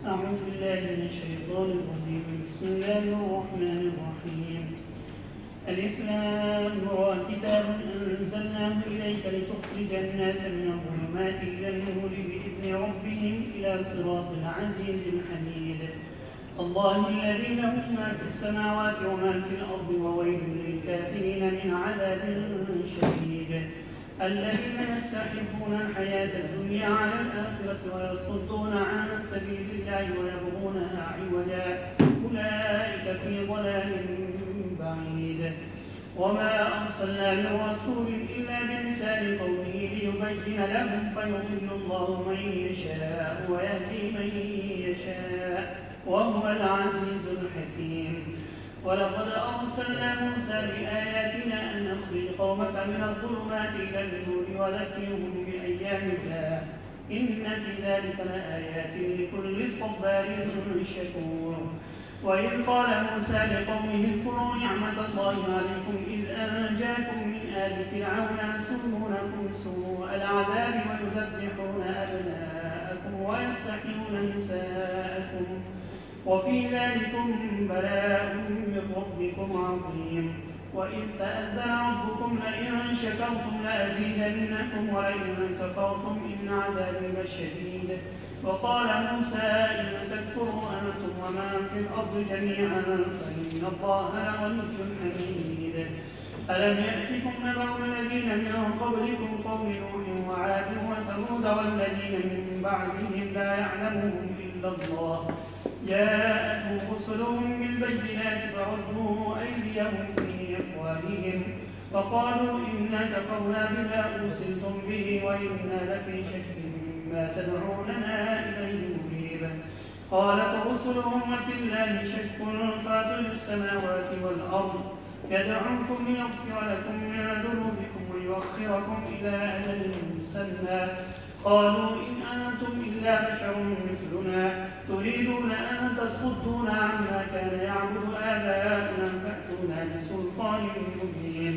أعوذ بالله من الشيطان الرجيم. بسم الله الرحمن الرحيم. ألف لام را كتاب أنزلناه إليك لتخرج الناس من الظلمات إلى النور بإذن ربهم إلى صراط العزيز الحميد. الله الذي له ما في السماوات وما في الأرض وويل للكافرين من عذاب شديد. الذين يستحبون الحياة الدنيا على الآخرة ويصدون عن سبيل الله ويبغونها عوجا أولئك في ضلال بعيد. وما أرسلنا من رسول إلا بلسان قومه ليبين لهم فيضل الله من يشاء ويهدي من يشاء وهو العزيز الحكيم. ولقد أرسلنا موسى بآياتنا أن أخرج قومك من الظلمات إلى النور وذكرهم بأيام الله إن في ذلك لآيات لكل صبار شكور. وإذ قال موسى لقومه اذكروا نعمة الله عليكم إذ أنجاكم من آل فرعون يسومونكم سوء العذاب ويذبحون أبناءكم ويستحيون نساءكم وفي ذلكم بلاء من ربكم عظيم. وإذ تأذن ربكم لئن شكرتم لأزيدنكم ولئن كفرتم إن عذابي لشديد. وقال موسى إن تكفروا أنتم ومن في الأرض جميعا فإن الله لغني حميد. ألم يأتكم نبأ الذين من قبلكم قوم نوح وعاد وثمود والذين من بعدهم لا يعلمهم إلا الله جاءتهم رسلهم بالبينات فردوا أيديهم في أفواههم وقالوا إنا كفرنا بما أرسلتم به وإنا لفي شك مما تدعوننا إليه مريب. قالت رسلهم وفي الله شك فاطر السماوات والأرض يدعوكم ليغفر لكم من ذنوبكم ويؤخركم إلى أجل مسمى قالوا إن أنتم إلا بشر مثلنا تريدون أن تصدونا عما كان يعبد آباؤنا فأتونا بسلطان مبين.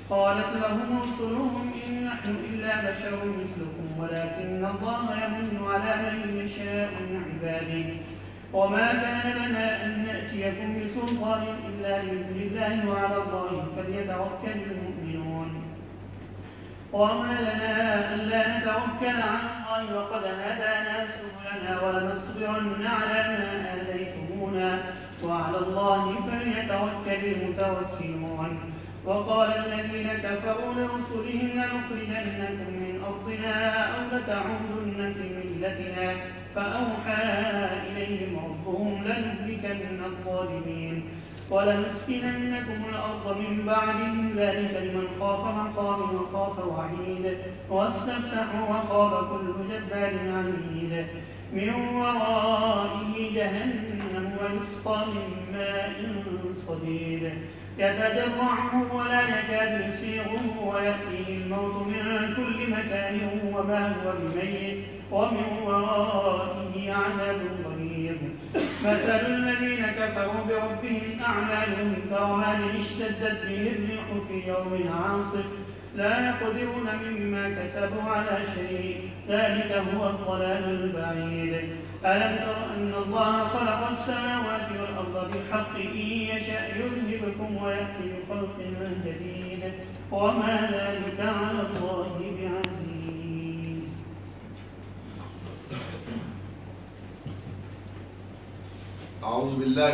قالت لهم رسلهم إن نحن إلا بشر مثلكم ولكن الله يمن على من يشاء من عباده وما كان لنا أن نأتيكم بسلطان إلا بإذن الله وعلى الله فليتوكل المؤمنون. وما لنا ألا نتوكل على الله وقد هدانا سبلنا ولنصبرن على ما آذيتمونا وعلى الله فليتوكل المتوكلون. وقال الذين كفروا لرسلهم لنخرجنكم من أرضنا أو لتعودن في ملتنا فأوحى إليهم ربهم لنهلكن الظالمين ولنسكننكم الأرض من بعدهم ذلك لمن خاف مقامي وخاف وعيد واستفتحوا وخاب كل جبار عنيد. من ورائه جهنم ويسقى من ماء صديد يتجرعه ولا يكاد يسيغه ويأتيه الموت من كل مكان وما هو بميت ومن ورائه عذاب غليظ. مثل الذين كفروا بربهم أعمالهم كرماد اشتدت به الريح في يوم عاصف لا يقدرون مما كسبوا على شيء ذلك هو الضلال البعيد. ألم تر أن الله خلق السماوات والأرض بالحق إن يشاء يذهبكم ويأتي بخلق جديد وما ذلك على الله بعزيز. أعوذ بالله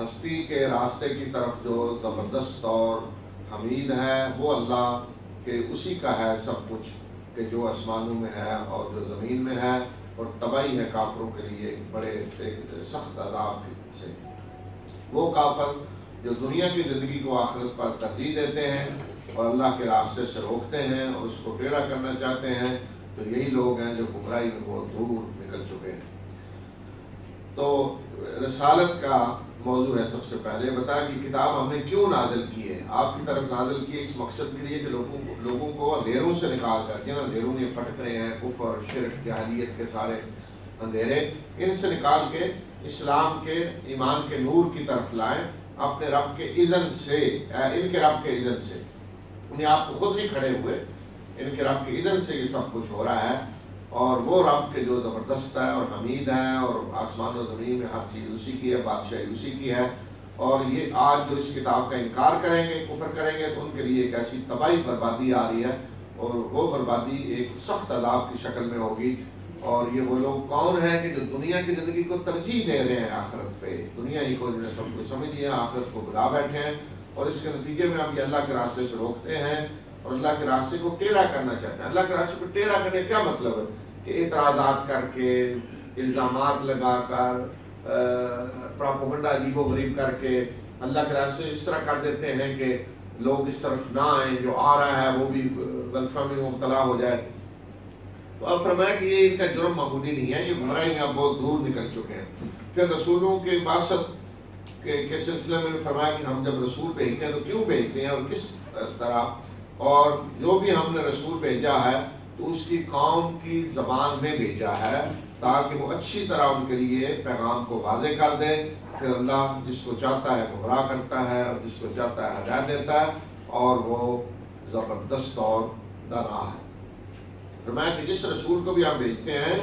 ہستی کے راستے کی طرف جو زبردست اور حمید ہے وہ اللہ کے اسی کا ہے سب کچھ، کہ جو آسمانوں میں ہے اور جو زمین میں ہے، اور تباہی ہے کافروں کے لیے بڑے سخت عذاب سے۔ وہ کافر جو دنیا کی زندگی کو آخرت پر ترجیح دیتے ہیں اور اللہ کے راستے سے روکتے ہیں اور اس کو ٹیڑھا کرنا چاہتے ہیں، تو یہی لوگ ہیں جو گمراہی میں بہت دور نکل چکے ہیں۔ تو رسالت کا موضوع ہے سب سے پہلے بتایا کہ کتاب ہم نے کیوں نازل کی ہے، آپ کی طرف نازل کی ہے اس مقصد کے لیے کہ لوگوں کو اندھیروں سے نکال کر، جن اندھیروں میں پھٹک رہے ہیں، کفر، شرک، جاہلیت کے سارے اندھیرے، ان سے نکال کے اسلام کے ایمان کے نور کی طرف لائیں، اپنے رب کے اذن سے، ان کے رب کے اذن سے، انہیں آپ کو خود نہیں کھڑے ہوئے، ان کے رب کے اذن سے یہ سب کچھ ہو رہا ہے۔ اور وہ رب کے جو زبردست ہے اور حمید ہے، اور آسمان و زمین میں ہر چیز اسی کی ہے، بادشاہی اسی کی ہے، اور یہ آج جو اس کتاب کا انکار کریں گے، کفر کریں گے، تو ان کے لیے ایک ایسی تباہی بربادی آ رہی ہے، اور وہ بربادی ایک سخت عذاب کی شکل میں ہوگی۔ اور یہ وہ لوگ کون ہیں کہ جو دنیا کی زندگی کو ترجیح دے رہے ہیں آخرت پہ، دنیا ہی کو جنہیں سب کچھ سمجھ لیا، آخرت کو بلا بیٹھے ہیں، اور اس کے نتیجے میں اب یہ اللہ کے راستے سے روکتے ہیں اور اللہ کے راستے کو ٹیڑھا کرنا چاہتے ہیں۔ اللہ کے راستے کو ٹیڑھا کرنے کا کیا مطلب ہے؟ کہ اعتراضات کر کے، الزامات لگا کر، پراپوگنڈا عجیب و غریب کر کے اللہ کے راستے اس طرح کر دیتے ہیں کہ لوگ اس طرف نہ آئیں، جو آ رہا ہے وہ بھی غلط فہمی میں مبتلا ہو جائے۔ تو اب فرمایا کہ یہ ان کا جرم معمولی نہیں ہے، یہ گمراہی اب بہت دور نکل چکے ہیں۔ پھر رسولوں کے بعثت کے سلسلے میں فرمایا کہ ہم جب رسول بھیجتے ہیں تو کیوں بھیجتے ہیں اور کس طرح، اور جو بھی ہم نے رسول بھیجا ہے تو اس کی قوم کی زبان میں بھیجا ہے تاکہ وہ اچھی طرح ان کے لیے پیغام کو واضح کر دے۔ پھر اللہ جس کو چاہتا ہے گمراہ کرتا ہے اور جس کو چاہتا ہے ہدایت دیتا ہے، اور وہ زبردست اور دانا ہے۔ فرمایا کہ جس رسول کو بھی ہم بھیجتے ہیں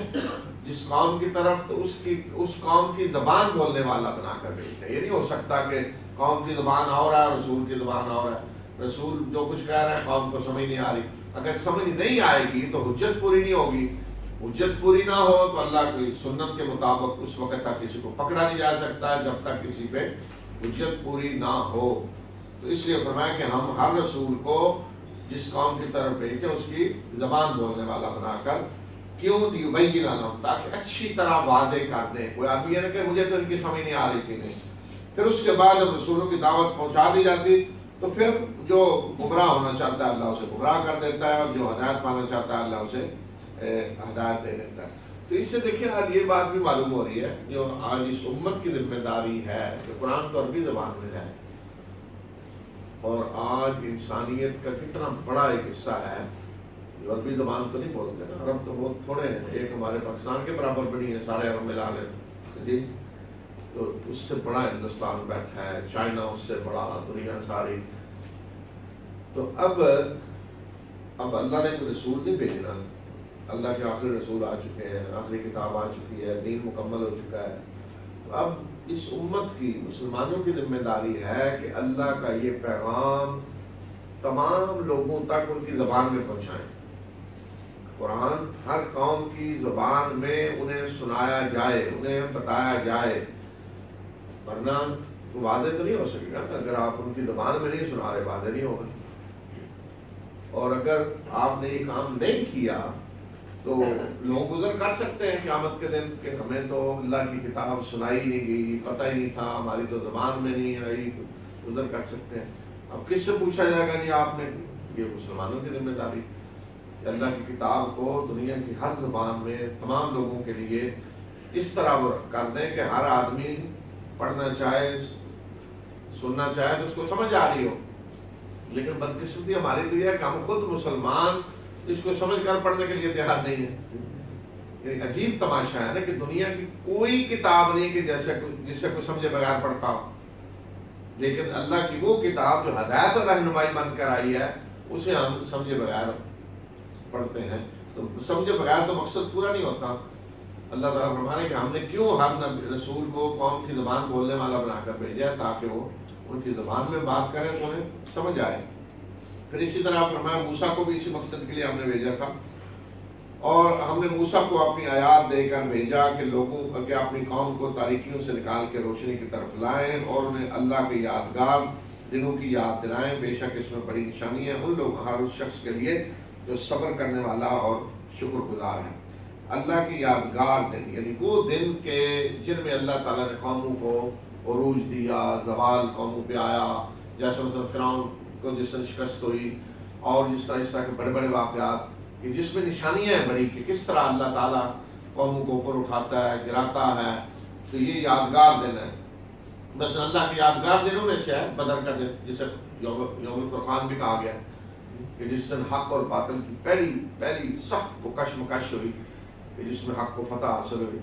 جس قوم کی طرف، تو اس قوم کی زبان بولنے والا بنا کر بھیجتے ہیں۔ یہ نہیں ہو سکتا کہ قوم کی زبان اور ہے رسول کی زبان اور ہے، رسول جو کچھ کہہ رہا ہے قوم کو سمجھ نہیں آ رہی، اگر سمجھ نہیں آئے گی تو حجت پوری نہیں ہوگی، حجت پوری نہ ہو تو اللہ کی سنت کے مطابق اس وقت تک کسی کو پکڑا نہیں جا سکتا ہے جب تک کسی پہ حجت پوری نہ ہو۔ تو اس لیے فرمایا کہ ہم ہر رسول کو جس قوم کی طرف بھیجتے ہیں اس کی زبان بولنے والا بنا کر، کیوں لیبین لہم، تاکہ اچھی طرح واضح کر دیں۔ کوئی آدمی ہے کہ مجھے تو ان کی سمجھ نہیں آ رہی تھی، نہیں۔ پھر اس کے بعد جب رسولوں کی دعوت پہنچا دی جاتی تو پھر جو گمراہ ہونا چاہتا ہے اللہ اسے گمراہ کر دیتا ہے، اور جو ہدایت پانا چاہتا ہے اللہ اسے ہدایت دے دیتا ہے۔ تو اس سے دیکھیں آج یہ بات بھی معلوم ہو رہی ہے، جو آج اس امت کی ذمہ داری ہے کہ قرآن تو عربی زبان میں ہے، اور آج انسانیت کا کتنا بڑا ایک حصہ ہے جو عربی زبان تو نہیں بولتے نا، عرب تو بہت تھوڑے ہیں، ایک ہمارے پاکستان کے برابر بھی نہیں ہے، سارے عرب ملا لیں جی، تو اس سے بڑا ہندوستان بیٹھا ہے، چائنا اس سے بڑا، دنیا ساری۔ تو اب اللہ نے کوئی رسول نہیں بھیجنا، اللہ کے آخری رسول آ چکے ہیں، آخری کتاب آ چکی ہے، دین مکمل ہو چکا ہے۔ تو اب اس امت کی، مسلمانوں کی ذمہ داری ہے کہ اللہ کا یہ پیغام تمام لوگوں تک ان کی زبان میں پہنچائیں، قرآن ہر قوم کی زبان میں انہیں سنایا جائے، انہیں بتایا جائے، ورنہ واضح تو نہیں ہو سکے گا اگر آپ ان کی زبان میں نہیں سنا رہے، واضح نہیں ہوگا۔ اور اگر آپ نے یہ کام نہیں کیا تو لوگ گزر کر سکتے ہیں قیامت کے دن کہ ہمیں تو اللہ کی کتاب سنائی نہیں گئی، پتہ ہی نہیں تھا، ہماری تو زبان میں نہیں آئی، گزر کر سکتے ہیں۔ اب کس سے پوچھا جائے گا؟ نہیں آپ نے، یہ مسلمانوں کی ذمہ داری کہ اللہ کی کتاب کو دنیا کی ہر زبان میں تمام لوگوں کے لیے اس طرح وہ کر دیں کہ ہر آدمی پڑھنا چاہے، سننا چاہے تو اس کو سمجھ آ رہی ہو۔ لیکن بدقسمتی ہماری تو یہ ہے کہ ہم خود مسلمان اس کو سمجھ کر پڑھنے کے لیے تیار نہیں ہے۔ ایک عجیب تماشا ہے نا کہ دنیا کی کوئی کتاب نہیں کہ جس سے کوئی سمجھے بغیر پڑھتا ہو، لیکن اللہ کی وہ کتاب جو ہدایت اور رہنمائی بن کر آئی ہے اسے ہم سمجھے بغیر پڑھتے ہیں۔ تو سمجھے بغیر تو مقصد پورا نہیں ہوتا۔ اللہ تعالیٰ فرمانے کہ ہم نے کیوں ہر رسول کو قوم کی زبان بولنے والا بنا کر بھیجا تاکہ وہ ان کی زبان میں بات کریں تو انہیں سمجھ آئے۔ پھر اسی طرح فرمایا موسیٰ کو بھی اسی مقصد کے لیے ہم نے بھیجا تھا، اور ہم نے موسیٰ کو اپنی آیات دے کر بھیجا کہ لوگوں کے اپنی قوم کو تاریکیوں سے نکال کے روشنی کی طرف لائیں اور انہیں اللہ کے یادگار دنوں کی یاد دلائیں. بے شک اس میں بڑی نشانی ہے ان لوگ ہر اس شخص کے لیے جو صبر کرنے والا اور شکر گزار ہے. اللہ کی یادگار دن یعنی وہ دن کے جن میں اللہ تعالیٰ نے قوموں کو عروج دیا، زوال قوموں پہ آیا، جیسے مثلا فرعون کو جس طرح شکست ہوئی اور جس طرح کے بڑے بڑے واقعات کہ جس میں نشانیاں ہیں بڑی کہ کس طرح اللہ تعالیٰ قوموں کو اوپر اٹھاتا ہے، گراتا ہے. تو یہ یادگار دن ہے. بس اللہ کے یادگار دنوں میں سے ہے بدر کا دن جسے یوم الفرقان بھی کہا گیا کہ جس دن حق اور باطل کی پہلی سخت کشمکش ہوئی کہ جس میں حق کو فتح حاصل ہوئی،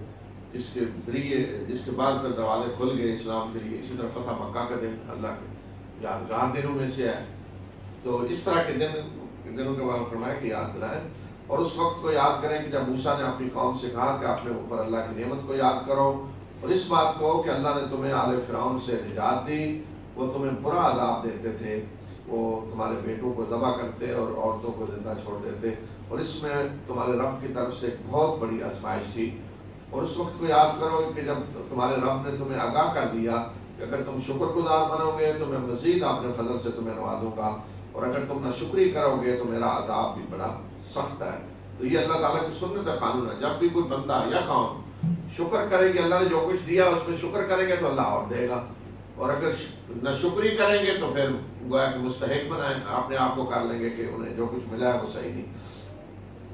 جس کے ذریعے جس کے بعد پھر دروازے کھل گئے اسلام کے لیے. اسی طرح فتح مکہ کا دن اللہ کے یادگار دنوں میں سے ہے. تو اس طرح کے دنوں کے بارے میں فرمایا کہ یاد دلائیں اور اس وقت کو یاد کریں کہ جب موسیٰ نے اپنی قوم سے کہا کہ اپنے اوپر اللہ کی نعمت کو یاد کرو اور اس بات کو کہ اللہ نے تمہیں آل فرعون سے نجات دی. وہ تمہیں برا عذاب دیتے تھے، وہ تمہارے بیٹوں کو ذبح کرتے اور عورتوں کو زندہ چھوڑ دیتے، اور اس میں تمہارے رب کی طرف سے ایک بہت بڑی آزمائش تھی. اور اس وقت کو یاد کرو کہ جب تمہارے رب نے تمہیں آگاہ کر دیا کہ اگر تم شکر گزار بنو گے تو میں مزید اپنے فضل سے تمہیں نوازوں گا، اور اگر تم ناشکری کرو گے تو میرا عذاب بھی بڑا سخت ہے. تو یہ اللہ تعالیٰ کی سنت کا قانون ہے. جب بھی کوئی بندہ یا قوم شکر کرے گی، اللہ نے جو کچھ دیا اس میں شکر کریں گے تو اللہ اور دے گا، اور اگر ناشکری کریں گے تو پھر گویا کہ مستحق بنائیں اپنے آپ کو کر لیں گے کہ انہیں جو کچھ ملا ہے وہ صحیح نہیں.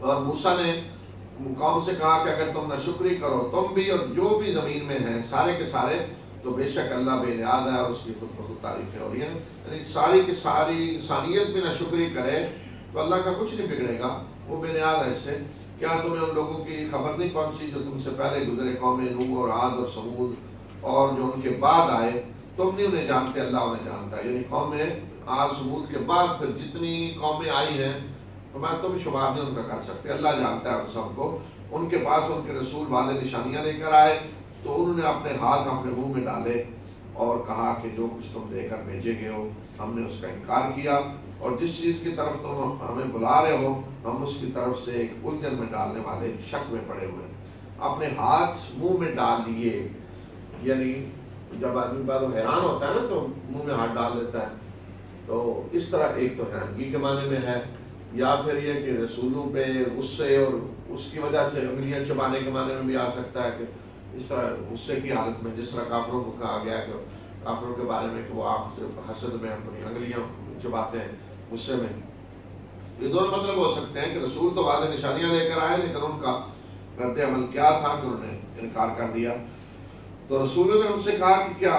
اور موسیٰ نے قوم سے کہا کہ اگر تم ناشکری کرو تم بھی اور جو بھی زمین میں ہیں سارے کے سارے تو بے شک اللہ بے نیاز ہے اور اس کی خود بخود تعریفیں ہو رہی ہیں. یعنی ساری کی ساری انسانیت بھی ناشکری کرے تو اللہ کا کچھ نہیں بگڑے گا، وہ بے نیاز ہے. اس سے کیا تمہیں ان لوگوں کی خبر نہیں پہنچی جو تم سے پہلے گزرے، قوم نوح اور عاد اور ثمود اور جو ان کے بعد آئے؟ تم نہیں انہیں جانتے، اللہ انہیں جانتا ہے. یعنی قوم عاد ثمود کے بعد پھر جتنی قومیں آئی ہیں تو میں تم شمار نہیں ان کا کر سکتے، اللہ جانتا ہے ان سب کو. ان کے پاس ان کے رسول واضح نشانیاں لے کر آئے تو انہوں نے اپنے ہاتھ اپنے منہ میں ڈالے اور کہا کہ جو کچھ تم دے کر بھیجے گئے ہو ہم نے اس کا انکار کیا، اور جس چیز کی طرف تم ہمیں بلا رہے ہو ہم اس کی طرف سے ایک الجھن میں ڈالنے والے شک میں پڑے ہوئے. اپنے ہاتھ منہ میں ڈال لیے، یعنی جب آدمی بعد حیران ہوتا ہے نا تو منہ میں ہاتھ ڈال لیتا ہے. تو اس طرح ایک تو حیرانگی کے معنی میں ہے، یا پھر یہ کہ رسولوں پہ غصے اور اس کی وجہ سے انگلیاں چبانے کے معنی میں بھی آ سکتا ہے کہ اس طرح غصے کی حالت میں جس طرح کافروں کو کہا گیا کہ کافروں کے بارے میں کہ وہ آپ صرف حسد میں اپنی انگلیاں چباتے ہیں غصے میں. یہ دونوں مطلب ہو سکتے ہیں کہ رسول تو واضح نشانیاں لے کر آئے لیکن ان کا رد عمل کیا تھا کہ انہوں نے انکار کر دیا. تو رسولوں نے ان سے کہا کہ کیا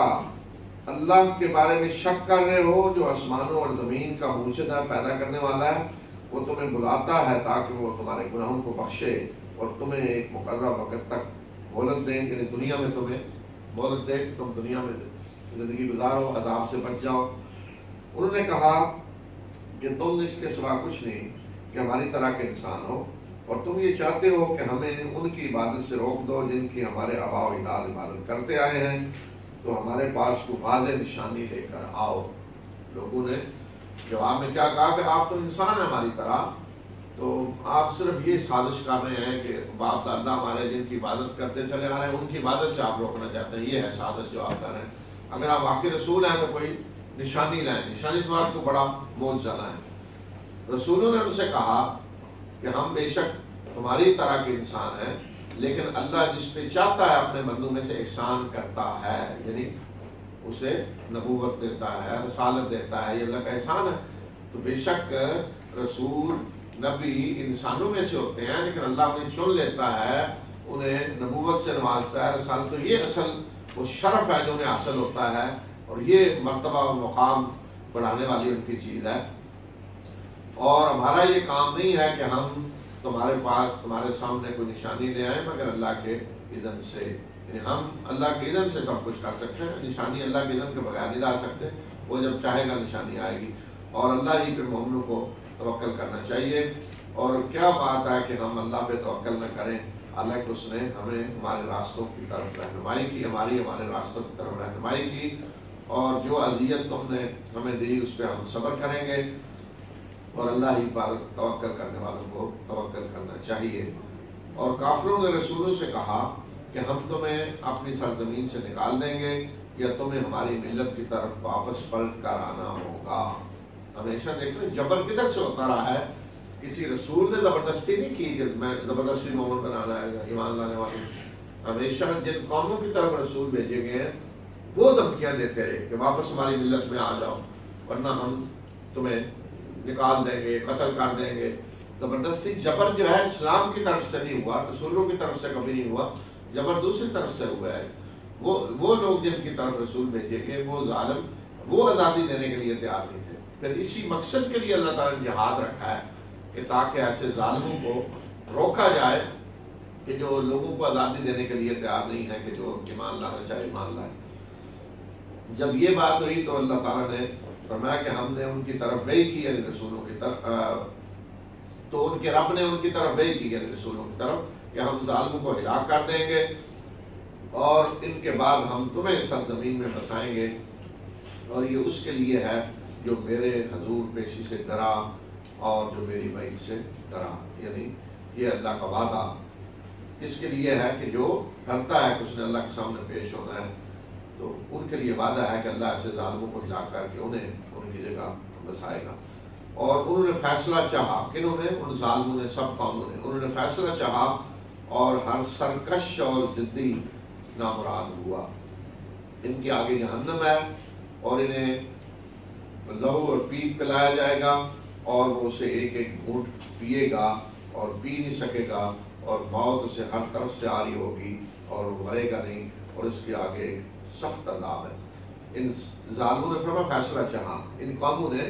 اللہ کے بارے میں شک کر رہے ہو جو آسمانوں اور زمین کا موجد ہے، پیدا کرنے والا ہے؟ وہ تمہیں بلاتا ہے تاکہ وہ تمہارے گناہوں کو بخشے اور تمہیں ایک مقررہ وقت تک مہلت دیں، یعنی دنیا میں تمہیں مہلت دے، تم دنیا میں زندگی گزارو، عذاب سے بچ جاؤ. انہوں نے کہا کہ تم اس کے سوا کچھ نہیں کہ ہماری طرح کے انسان ہو، اور تم یہ چاہتے ہو کہ ہمیں ان کی عبادت سے روک دو جن کی ہمارے آباء و اجداد عبادت کرتے آئے ہیں، تو ہمارے پاس کو واضح نشانی لے کر آؤ. لوگوں نے جواب میں کیا کہا کہ آپ تو انسان ہیں ہماری طرح، تو آپ صرف یہ سازش کر رہے ہیں کہ باپ دادا ہمارے جن کی عبادت کرتے چلے آ رہے ہیں ان کی عبادت سے آپ روکنا چاہتے ہیں. یہ ہے سازش جو آپ کر رہے ہیں. اگر آپ واقعی رسول ہیں تو کوئی نشانی لائیں، نشانی سے بات کو بڑا معجزہ لائیں. رسولوں نے ان سے کہا کہ ہم بے شک تمہاری طرح کے انسان ہیں، لیکن اللہ جس پہ چاہتا ہے اپنے بندوں میں سے احسان کرتا ہے، یعنی اسے نبوت دیتا ہے، رسالت دیتا ہے، یہ اللہ کا احسان ہے. تو بے شک رسول نبی انسانوں میں سے ہوتے ہیں لیکن اللہ انہیں چن لیتا ہے، انہیں نبوت سے نوازتا ہے، رسالت. تو یہ اصل وہ شرف ہے جو انہیں حاصل ہوتا ہے، اور یہ مرتبہ و مقام بڑھانے والی ان کی چیز ہے. اور ہمارا یہ کام نہیں ہے کہ ہم تمہارے پاس تمہارے سامنے کوئی نشانی لے آئیں مگر اللہ کے اذن سے. یعنی ہم اللہ کے اذن سے سب کچھ کر سکتے ہیں، نشانی اللہ کے اذن کے بغیر نہیں لا سکتے. وہ جب چاہے گا نشانی آئے گی، اور اللہ ہی پھر مومنوں کو توکل کرنا چاہیے. اور کیا بات ہے کہ ہم اللہ پہ توکل نہ کریں، حالانکہ اس نے ہمیں ہمارے راستوں کی طرف رہنمائی کی، ہمارے راستوں کی طرف رہنمائی کی، اور جو اذیت تم نے ہمیں دی اس پہ ہم صبر کریں گے. اور اللہ ہی پر توکل کرنے والوں کو توکل کرنا چاہیے۔ اور کافروں نے رسولوں سے کہا کہ ہم تمہیں اپنی سرزمین سے نکال دیں گے یا تمہیں ہماری ملت کی طرف واپس پلٹ کر آنا ہوگا۔ ہمیشہ دیکھ لیں جبر کدھر سے ہوتا رہا ہے، کسی رسول نے زبردستی نہیں کی کہ میں زبردستی مومن بنانا ہے ایمان لانے والے۔ ہمیشہ جن قوموں کی طرف رسول بھیجے گئے ہیں وہ دھمکیاں دیتے رہے کہ واپس ہماری ملت میں آ جاؤ ورنہ ہم تمہیں نکال دیں گے، قتل کر دیں گے۔ زبردستی جبر جو ہے اسلام کی طرف سے نہیں ہوا، رسولوں کی طرف سے کبھی نہیں ہوا، جبر دوسری طرف سے ہوا ہے۔ وہ لوگ جن کی طرف رسول بھیجے گئے وہ ظالم وہ آزادی دینے کے لیے تیار نہیں تھے۔ پھر اسی مقصد کے لیے اللہ تعالیٰ نے جہاد رکھا ہے کہ تاکہ ایسے ظالموں کو روکا جائے کہ جو لوگوں کو آزادی دینے کے لیے تیار نہیں ہے کہ جو ایمان لانا چاہے ایمان لائے۔ جب یہ بات ہوئی تو اللہ تعالیٰ نے فرمایا کہ ہم نے ان کی طرف وحی کی یعنی رسولوں کی طرف، تو ان کے رب نے ان کی طرف وحی کی یعنی رسولوں کی طرف کہ ہم ظالموں کو ہلاک کر دیں گے اور ان کے بعد ہم تمہیں سرزمین میں بسائیں گے، اور یہ اس کے لیے ہے جو میرے حضور پیشی سے ڈرا اور جو میری وعید سے ڈرا، یعنی یہ اللہ کا وعدہ اس کے لیے ہے کہ جو ڈرتا ہے کہ اس نے اللہ کے سامنے پیش ہونا ہے تو ان کے لیے وعدہ ہے کہ اللہ ایسے ظالموں کو ہلاک کر کے انہیں ان کی جگہ بسائے گا۔ اور انہوں نے فیصلہ چاہا، کنہوں نے؟ ان ظالموں نے، سب قوموں نے، انہوں نے فیصلہ چاہا اور ہر سرکش اور ضدی نامراد ہوا۔ ان کے آگے جہنم ہے اور انہیں لہو اور پیپ پلایا جائے گا اور وہ اسے ایک ایک گھونٹ پیے گا اور پی نہیں سکے گا، اور موت اسے ہر طرف سے آ رہی ہوگی اور وہ مرے گا نہیں، اور اس کے آگے ایک سخت عذاب ہے۔ ان ظالموں نے فرما فیصلہ چاہا، ان قوموں نے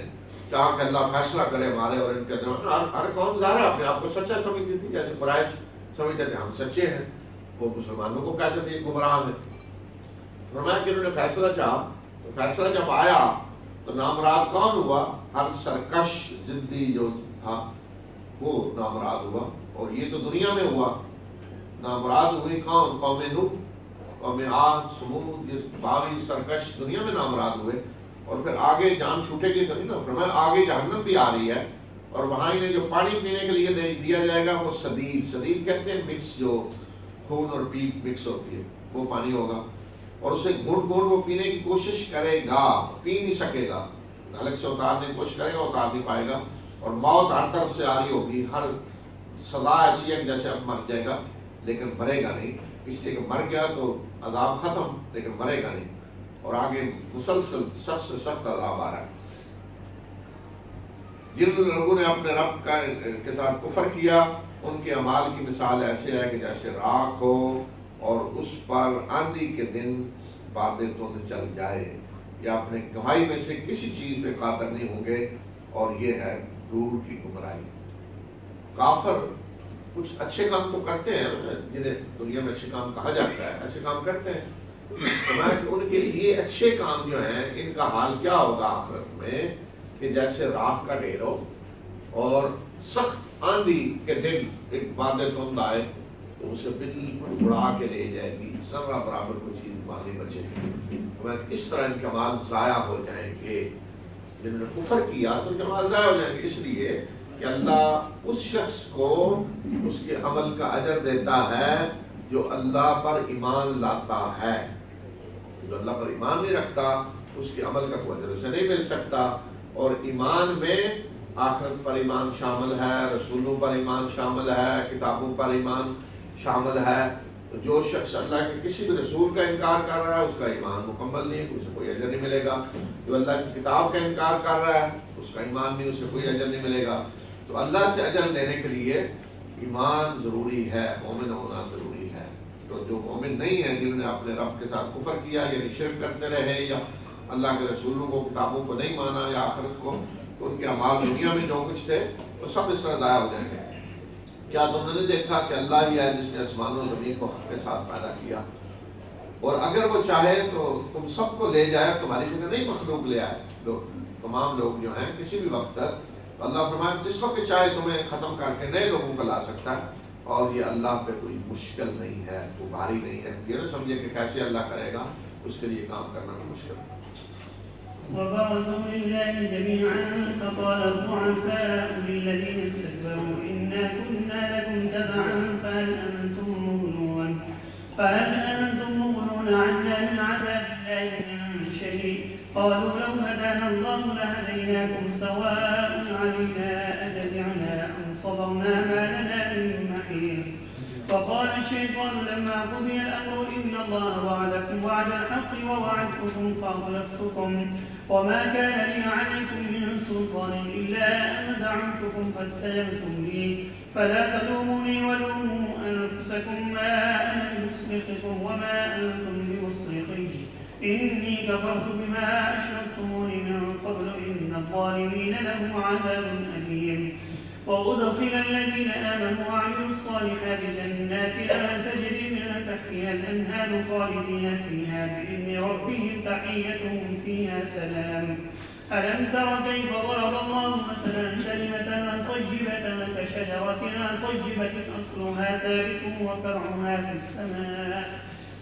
چاہا کہ اللہ فیصلہ کرے ہمارے اور ان کے درمیان۔ ہر قوم ظاہر اپنے آپ کو سچا سمجھتی تھی، جیسے قریش سمجھتے تھے ہم سچے ہیں، وہ مسلمانوں کو کہتے تھے یہ گمراہ ہیں۔ فرمایا کہ انہوں نے فیصلہ چاہا، تو فیصلہ جب آیا تو نامراد کون ہوا؟ ہر سرکش ضدی جو تھا وہ نامراد ہوا، اور یہ تو دنیا میں ہوا۔ نامراد ہوئی کون؟ قوم نوح، قوم عاد، سمود، یہ باغی سرکش دنیا میں نامراد ہوئے، اور پھر آگے جان چھوٹے گی تو نہیں نا۔ فرمایا آگے جہنم بھی آ رہی ہے اور وہاں انہیں جو پانی پینے کے لیے دیا جائے گا وہ سدید کہتے ہیں، مکس جو خون اور پیپ مکس ہوتی ہے وہ پانی ہوگا، اور اسے گھونٹ گھونٹ وہ پینے کی کوشش کرے گا، پی نہیں سکے گا، حلق سے اتارنے کی کوشش کرے گا، اتار نہیں پائے گا، اور موت ہر طرف سے آ رہی ہوگی، ہر سزا ایسی ہے جیسے اب مر جائے گا لیکن مرے گا نہیں، اس لیے کہ مر گیا تو عذاب ختم لیکن مرے گا نہیں، اور آگے مسلسل سخت سے سخت عذاب آ رہا ہے۔ جن لوگوں نے اپنے رب کے ساتھ کفر کیا ان کے اعمال کی مثال ایسے ہے کہ جیسے راکھ ہو اور اس پر آندھی کے دن بادیں تو چل جائے، یا اپنے کمائی میں سے کسی چیز پہ قادر نہیں ہوں گے، اور یہ ہے دور کی گمراہی۔ کافر کچھ اچھے کام تو کرتے ہیں، جنہیں دنیا میں اچھے کام کہا جاتا ہے، ایسے کام کرتے ہیں، ان کے لیے اچھے کام جو ہیں ان کا حال کیا ہوگا آخرت میں کہ جیسے راکھ کا ڈھیر ہو اور سخت آندھی کے دن ایک بادل تند آئے تو اسے بالکل اڑا کے لے جائے گی، ذرہ برابر کوئی چیز باقی بچے گی۔ اس طرح ان کے مال ضائع ہو جائیں گے، جنہوں نے کفر کیا تو ان کے مال ضائع ہو جائیں گے، اس لیے کہ اللہ اس شخص کو اس کے عمل کا اجر دیتا ہے جو اللہ پر ایمان لاتا ہے۔ جو اللہ پر ایمان نہیں رکھتا اس کے عمل کا کوئی اجر اسے نہیں مل سکتا، اور ایمان میں آخرت پر ایمان شامل ہے، رسولوں پر ایمان شامل ہے، کتابوں پر ایمان شامل ہے۔ تو جو شخص اللہ کے کسی بھی رسول کا انکار کر رہا ہے اس کا ایمان مکمل نہیں، اسے کوئی اجر نہیں ملے گا۔ جو اللہ کی کتاب کا انکار کر رہا ہے اس کا ایمان نہیں، اسے کوئی اجر نہیں ملے گا۔ تو اللہ سے اجر لینے کے لیے ایمان ضروری ہے، مومن ہونا ضروری ہے۔ تو جو مومن نہیں ہے، جنہوں نے اپنے رب کے ساتھ کفر کیا، یعنی شرک کرتے رہے یا اللہ کے رسولوں کو کتابوں کو نہیں مانا یا آخرت کو، تو ان کے اعمال دنیا میں جو کچھ تھے وہ سب اس طرح ضائع ہو جائیں گے۔ کیا تم نے نہیں دیکھا کہ اللہ ہی ہے جس نے آسمانوں و زمین کو حق کے ساتھ پیدا کیا، اور اگر وہ چاہے تو تم سب کو لے جائے، تمہاری جگہ نہیں مخلوق لے آئے، تمام لوگ جو ہیں کسی بھی وقت تک، اللہ فرمایا جس وقت چاہے تمہیں ختم کر کے نئے لوگوں کو لا سکتا ہے، اور یہ اللہ پہ کوئی مشکل نہیں ہے، وہ بھاری نہیں ہے۔ یہ نہ سمجھے کہ کیسے اللہ کرے گا، اس کے لیے کام کرنا بھی مشکل ہے۔ وبرزوا لله جميعا فقال الضعفاء للذين استكبروا إنا كنا لكم تبعا فهل أنتم مغنون عنا من عذاب الله من شيء قالوا لو هدانا الله لهديناكم سواء علينا أجزعنا أم صبرنا ما لنا من محيص. وقال الشيطان لما قضي الأمر إن الله وعدكم وعد الحق ووعدتكم فأخلفتكم وما كان لي عليكم من سلطان إلا أن دعوتكم فاستجبتم لي فلا تلوموني ولوموا أنفسكم ما أنا بمصرخكم وما أنتم بمصرخي إني كفرت بما أشركتموني من قبل إن الظالمين لهم عذاب أليم. وأدخل الذين آمنوا وعملوا الصالحات جنات تجري من تحتها الأنهار خالدين فيها بإذن ربهم تحيتهم فيها سلام. ألم تر كيف ضرب الله مثلا كلمة طيبة كشجرة طيبة أصلها ثابت وفرعها في السماء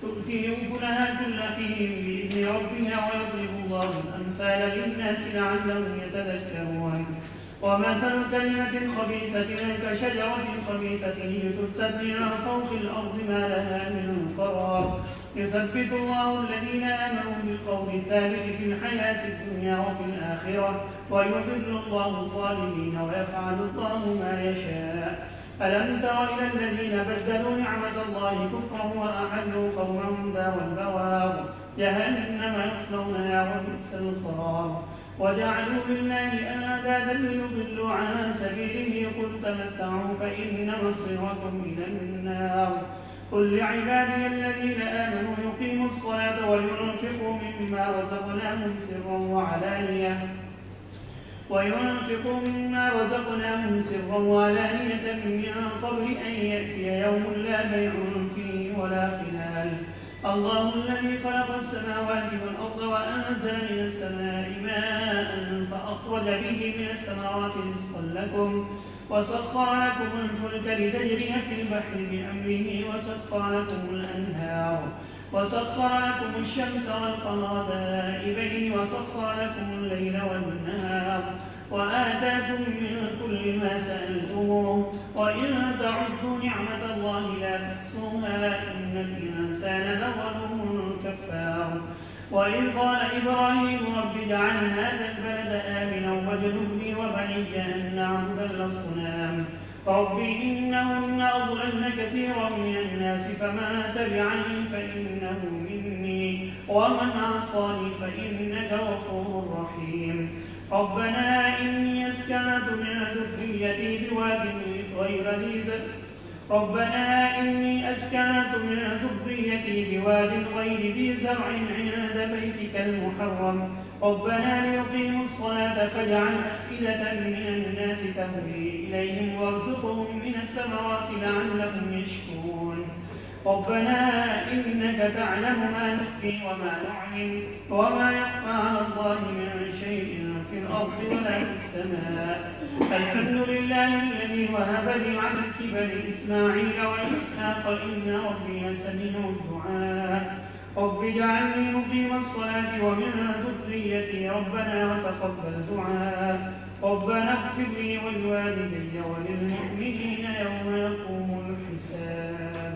تؤتي أكلها كل حين بإذن ربها ويضرب الله الأمثال للناس لعلهم يتذكرون. ومثل كلمة خبيثة كشجرة خبيثة اجتثت من فوق الأرض ما لها من قرار يثبت الله الذين آمنوا بالقول الثابت في الحياة الدنيا وفي الآخرة ويضل الله الظالمين ويفعل الله ما يشاء. ألم تر إلى الذين بدلوا نعمة الله كفرا وأحلوا قومهم دار البوار جهنم يصلونها وبئس القرار. وجعلوا لله أندادا ليضلوا عن سبيله قل تمتعوا فإن مصيركم إلى النار. قل لعبادي الذين آمنوا يقيموا الصلاة وينفقوا مما رزقناهم سرا وعلانية من قبل أن يأتي يوم لا بيع فيه ولا خلال. الله الذي خلق السماوات والأرض وأنزل من السماء ماء فأخرج به من الثمرات رزقا لكم وسخر لكم الفلك لتجري في البحر بأمره وسخر لكم الأنهار وسخر لكم الشمس والقمر دائبين وسخر لكم الليل والنهار وآتاكم من كل ما سألتموه وإن تعدوا نعمة الله لا تحصوها إن الإنسان لظلوم كفار. وإذ قال إبراهيم رب اجعل هذا البلد آمنا واجنبني وبني أن نعبد الأصنام رب إنهن أضللن كثيرا من الناس فمن تبعني فإنه مني ومن عصاني فإنك غفور رحيم. ربنا إني أسكنت من ذريتي بواد غير ذي زرع عند بيتك المحرم ربنا ليقيموا الصلاة فاجعل أفئدة من الناس تهوي إليهم وارزقهم من الثمرات لعلهم يشكرون. ربنا إنك تعلم ما نخفي وما نعلن وما يخفى على الله من شيء في الأرض ولا في السماء. الحمد لله الذي وهب لي على الكبر إسماعيل وإسحاق إن ربي سميع الدعاء. رب اجعلني مقيم الصلاة ومن ذريتي ربنا وتقبل دعاء. ربنا اغفر لي ولوالدي وللمؤمنين يوم يقوم الحساب.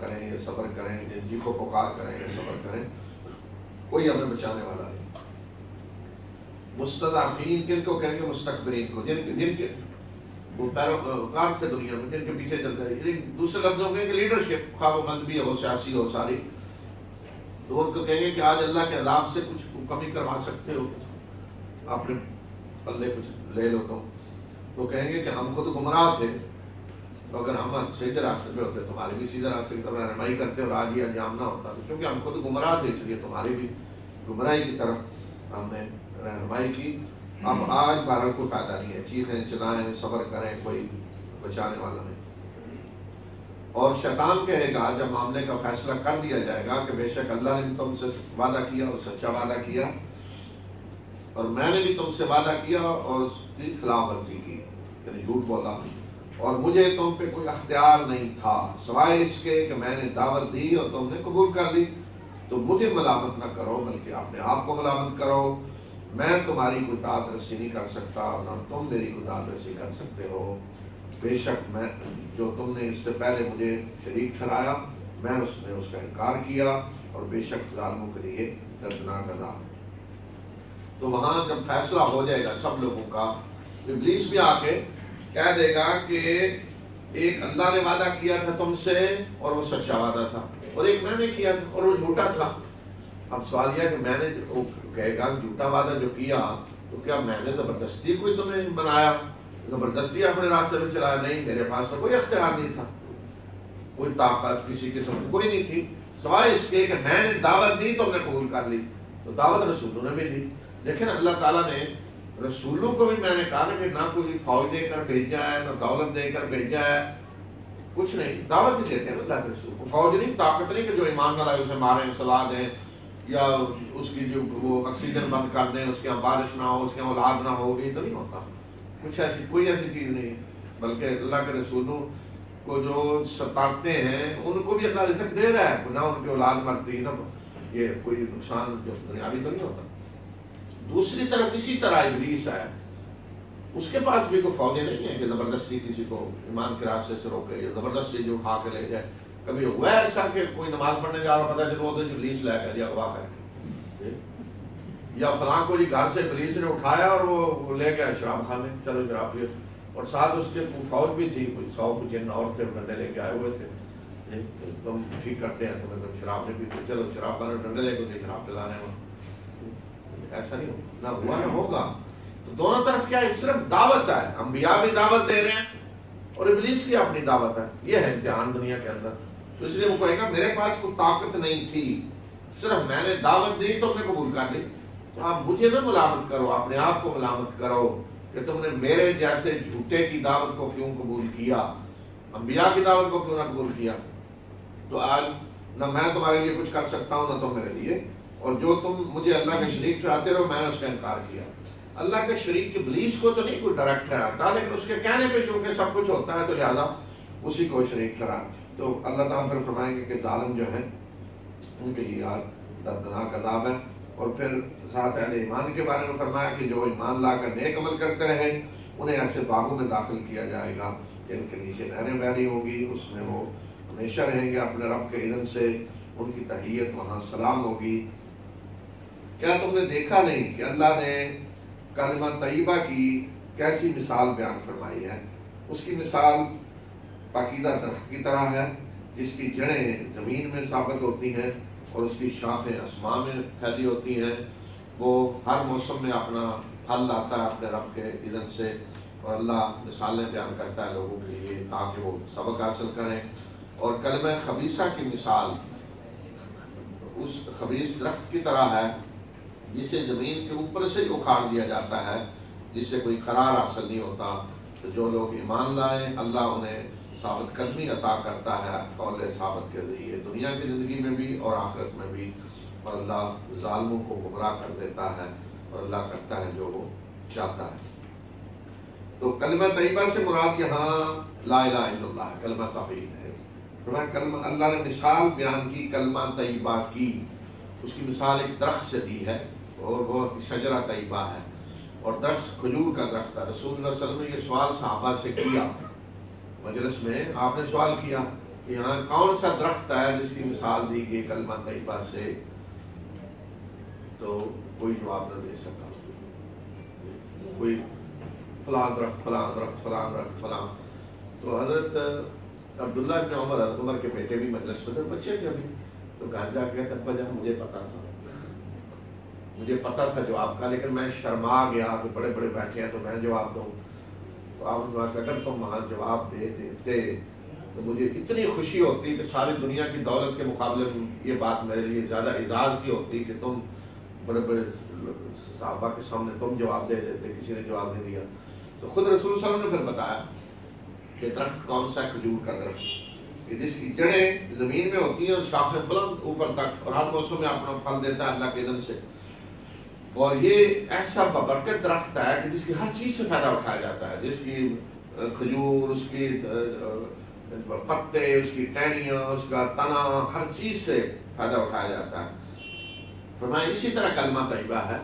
کریں یا صبر کریں، جن کو پکار کریں یا صبر کریں، کوئی ہمیں بچانے والا نہیں۔ مستضعفین کن کو کہیں گے؟ مستکبرین کو، جن کے وہ پیروکار تھے دنیا میں، جن کے پیچھے چلتے رہے۔ دوسرے لفظوں میں کہ لیڈرشپ، خواہ وہ مذہبی ہو، سیاسی ہو، ساری، تو ان کو کہیں گے کہ آج اللہ کے عذاب سے کچھ کمی کروا سکتے ہو، اپنے پلے کچھ لے لو تو کہیں گے کہ ہم خود گمراہ تھے، تو اگر ہم سیدھے راستے پہ ہوتے تمہاری بھی سیدھے راستے کی طرف رہنمائی کرتے اور آج یہ انجام نہ ہوتا، چونکہ ہم خود گمراہ تھے اس لیے تمہاری بھی گمراہی کی طرف ہم نے رہنمائی کی۔ اب آج بہرحال کوئی فائدہ نہیں ہے، چیخیں چلائیں صبر کریں، کوئی بچانے والا نہیں۔ اور شیطان کہے گا جب معاملے کا فیصلہ کر دیا جائے گا کہ بے شک اللہ نے بھی تم سے وعدہ کیا اور سچا وعدہ کیا، اور میں نے بھی تم سے وعدہ کیا اور اس کی خلاف ورزی کی، یعنی جھوٹ بولا، اور مجھے تم پہ کوئی اختیار نہیں تھا سوائے اس کے کہ میں نے دعوت دی اور تم نے قبول کر لی، تو مجھے ملامت نہ کرو بلکہ اپنے آپ کو ملامت کرو۔ میں تمہاری کوئی داد رسی نہیں کر سکتا، نہ تم میری کوئی داد رسی کر سکتے ہو۔ بے شک میں جو تم نے اس سے پہلے مجھے شریک ٹھہرایا، میں اس کا انکار کیا، اور بے شک ظالموں کے لیے دردناک عذاب۔ تو وہاں جب فیصلہ ہو جائے گا سب لوگوں کا، ابلیس بھی آ کے کہہ دے گا کہ ایک اللہ نے وعدہ کیا تھا تم سے اور وہ سچا وعدہ تھا، اور ایک میں نے کیا تھا اور وہ جھوٹا تھا۔ اب سوال یہ کہ میں نے وہ کہے گا جھوٹا وعدہ جو کیا، تو کیا میں نے زبردستی کوئی تمہیں بنایا، زبردستی اپنے راستے میں چلایا؟ نہیں، میرے پاس تو کوئی اختیار نہیں تھا، کوئی طاقت کسی قسم کی کوئی نہیں تھی سوائے اس کے کہ میں نے دعوت دی تو نے قبول کر لی، تو دعوت رسولوں نے بھی دی۔ لیکن اللہ تعالیٰ نے رسولوں کو بھی میں نے کہا کہ نہ کوئی فوج دے کر بھیجا ہے، نہ دولت دے کر بھیجا ہے، کچھ نہیں، دعوت ہی دیتے ہیں اللہ کے رسول کو، فوج نہیں، طاقت نہیں کہ جو ایمان نہ لائے اسے ماریں، سلا دیں، یا اس کی جو وہ آکسیجن بند کر دیں، اس کے یہاں بارش نہ ہو، اس کے یہاں اولاد نہ ہو، یہ تو نہیں ہوتا، کچھ ایسی کوئی ایسی چیز نہیں ہے۔ بلکہ اللہ کے رسولوں کو جو ستاتے ہیں ان کو بھی اللہ رزق دے رہا ہے، نہ ان کی اولاد مرتی، نہ یہ کوئی نقصان جو دنیاوی تو نہیں ہوتا۔ دوسری طرف اسی طرح ابلیس ہے، اس کے پاس بھی کوئی فوجیں نہیں ہے کہ زبردستی کسی کو ایمان کے راستے سے روکے یا زبردستی جو اٹھا کے لے جائے۔ کبھی ہوا ہے ایسا کہ کوئی نماز پڑھنے جا رہا پتا چلو تو پولیس لے گیا اغوا کر کے، یا فلاں کو جی گھر سے پولیس نے اٹھایا اور وہ لے گیا شراب خانے، چلو شراب پیو، اور ساتھ اس کے فوج بھی تھی، کوئی 100 جن اور تھے، ڈنڈے لے کے آئے ہوئے تھے، تم ٹھیک کرتے ہیں تمہیں، تم شراب نہیں پیتے، چلو شراب خانے ڈنڈے لے کے شراب پلانے میں۔ ایسا نہیں نہ ہوا نہ ہوگا۔ تو دونوں طرف کیا ہے؟ صرف دعوت ہے، انبیاء بھی دعوت دے رہے ہیں اور ابلیس کی اپنی دعوت ہے، یہ ہے امتحان دنیا کے اندر۔ تو اس لیے وہ کہے گا میرے پاس کوئی طاقت نہیں تھی، صرف میں نے دعوت دی تو نے قبول کر لی، تو آپ مجھے نہ ملامت کرو، اپنے آپ کو ملامت کرو کہ تم نے میرے جیسے جھوٹے کی دعوت کو کیوں قبول کیا، انبیاء کی دعوت کو کیوں نہ قبول کیا۔ تو آج نہ میں تمہارے لیے کچھ کر سکتا ہوں نہ تم میرے لیے، اور جو تم مجھے اللہ کے شریک ٹھہراتے رہو میں نے اس کا انکار کیا۔ اللہ کے شریک ابلیس کو تو نہیں کوئی ڈائریکٹ ٹھہراتا، لیکن اس کے کہنے پہ چونکہ سب کچھ ہوتا ہے تو لہذا اسی کو شریک ٹھہراتا۔ تو اللہ تعالیٰ پھر فرمائیں گے کہ ظالم جو ہیں ان کے لیے دردناک عذاب ہے، اور پھر ساتھ اہل ایمان کے بارے میں فرمایا کہ جو ایمان لا کر نیک عمل کرتے رہے انہیں ایسے باغوں میں داخل کیا جائے گا جن کے نیچے نہریں بہری ہوں گی، اس میں وہ ہمیشہ رہیں گے اپنے رب کے اذن سے، ان کی تحیت وہاں سلام ہوگی۔ کیا تم نے دیکھا نہیں کہ اللہ نے کلمہ طیبہ کی کیسی مثال بیان فرمائی ہے؟ اس کی مثال پاکیزہ درخت کی طرح ہے جس کی جڑیں زمین میں ثابت ہوتی ہیں اور اس کی شاخیں آسمان میں پھیلی ہوتی ہیں، وہ ہر موسم میں اپنا پھل لاتا ہے اپنے رب کے اذن سے، اور اللہ مثالیں بیان کرتا ہے لوگوں کے لیے تاکہ وہ سبق حاصل کریں۔ اور کلمہ خبیثہ کی مثال اس خبیث درخت کی طرح ہے جسے زمین کے اوپر سے ہی اکھاڑ دیا جاتا ہے، جس سے کوئی قرار حاصل نہیں ہوتا۔ تو جو لوگ ایمان لائیں اللہ انہیں ثابت قدمی عطا کرتا ہے قول ثابت کے ذریعے، دنیا کی زندگی میں بھی اور آخرت میں بھی، اور اللہ ظالموں کو گمراہ کر دیتا ہے اور اللہ کرتا ہے جو وہ چاہتا ہے۔ تو کلمہ طیبہ سے مراد یہاں لا الہ الا اللہ ہے، کلمہ توحید ہے۔ کلمہ اللہ نے مثال بیان کی کلمہ طیبہ کی، اس کی مثال ایک درخت سے دی ہے اور وہ شجرہ طیبہ ہے، اور درخت کھجور کا درخت ہے۔ رسول اللہ صلی اللہ علیہ وسلم نے یہ سوال صحابہ سے کیا، مجلس میں آپ نے سوال کیا کہ یہاں کون سا درخت ہے جس کی مثال دی گئی کلمہ طیبہ سے، تو کوئی جواب نہ دے سکا، کوئی فلاں درخت فلاں درخت فلاں درخت فلاں. تو حضرت عبداللہ ابن عمر، حضرت عمر کے بیٹے بھی مجلس میں تھے، بچے تھے ابھی، تو گھر جا کے ابا جان مجھے پتا تھا جواب کا، لیکن میں شرما گیا کہ بڑے بڑے بیٹھے ہیں تو میں جواب دوں. تو آپ نے اگر تم وہاں جواب دے دیتے تو مجھے اتنی خوشی ہوتی کہ ساری دنیا کی دولت کے مقابلے میں یہ بات میرے لیے زیادہ اعزاز کی ہوتی کہ تم بڑے بڑے صحابہ کے سامنے تم جواب دے دیتے، کسی نے جواب نہیں دیا. تو خود رسول صلی اللہ علیہ وسلم نے پھر بتایا کہ درخت کون سا، کھجور کا درخت کہ جس کی جڑیں زمین میں ہوتی ہیں اور شاخیں بلند اوپر تک، اور ہر موسم میں اپنا پھل دیتا ہے اللہ کے اذن سے. اور یہ ایسا ببرکت درخت ہے کہ جس کی ہر چیز سے فائدہ اٹھایا جاتا ہے، جس کی کھجور، اس کی پتے، اس کی ٹہنیاں، اس کا تنا، ہر چیز سے فائدہ اٹھایا جاتا ہے. فرمایا اسی طرح کلمہ طیبہ ہے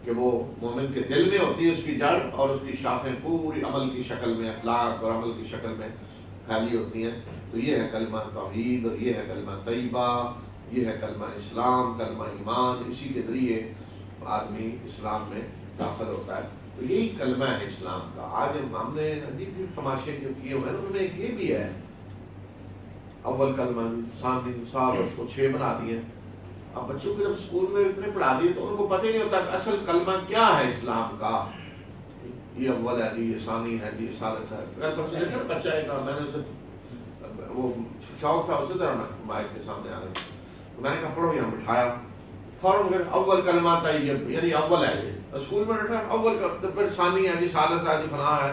کہ وہ مومن کے دل میں ہوتی ہے، اس کی جڑ اور اس کی شاخیں پوری عمل کی شکل میں، اخلاق اور عمل کی شکل میں پھیلی ہوتی ہیں. تو یہ ہے کلمہ توحید، اور یہ ہے کلمہ طیبہ، یہ ہے کلمہ اسلام، کلمہ ایمان. اسی کے ذریعے آدمی اسلام میں داخل ہوتا ہے. تو یہی کلمہ ہے اسلام کا. آج ہم نے عجیب تماشے جو کیے ہوئے ہیں ان میں ایک یہ بھی ہے، اول کلمہ ثانی صاد اس کو 6 بنا دیے. اب بچوں کو جب اسکول میں اتنے پڑھا دیے تو ان کو پتہ ہی نہیں ہوتا کہ اصل کلمہ کیا ہے اسلام کا. یہ اول ہے جی، یہ ثانی ہے جی، یہ ثالث ہے. اگر بچہ ہے کہ میں نے اسے وہ شوق تھا اسی طرح مائک کے سامنے آ رہے، تو میں نے کہا پڑھو، یہاں بٹھایا فوراً اول کلمہ طیب، یعنی اول ہے یہ. اسکول میں بیٹھا اول کا، پھر ثانی ہے جی، ثالث ہے جی، فلاں ہے.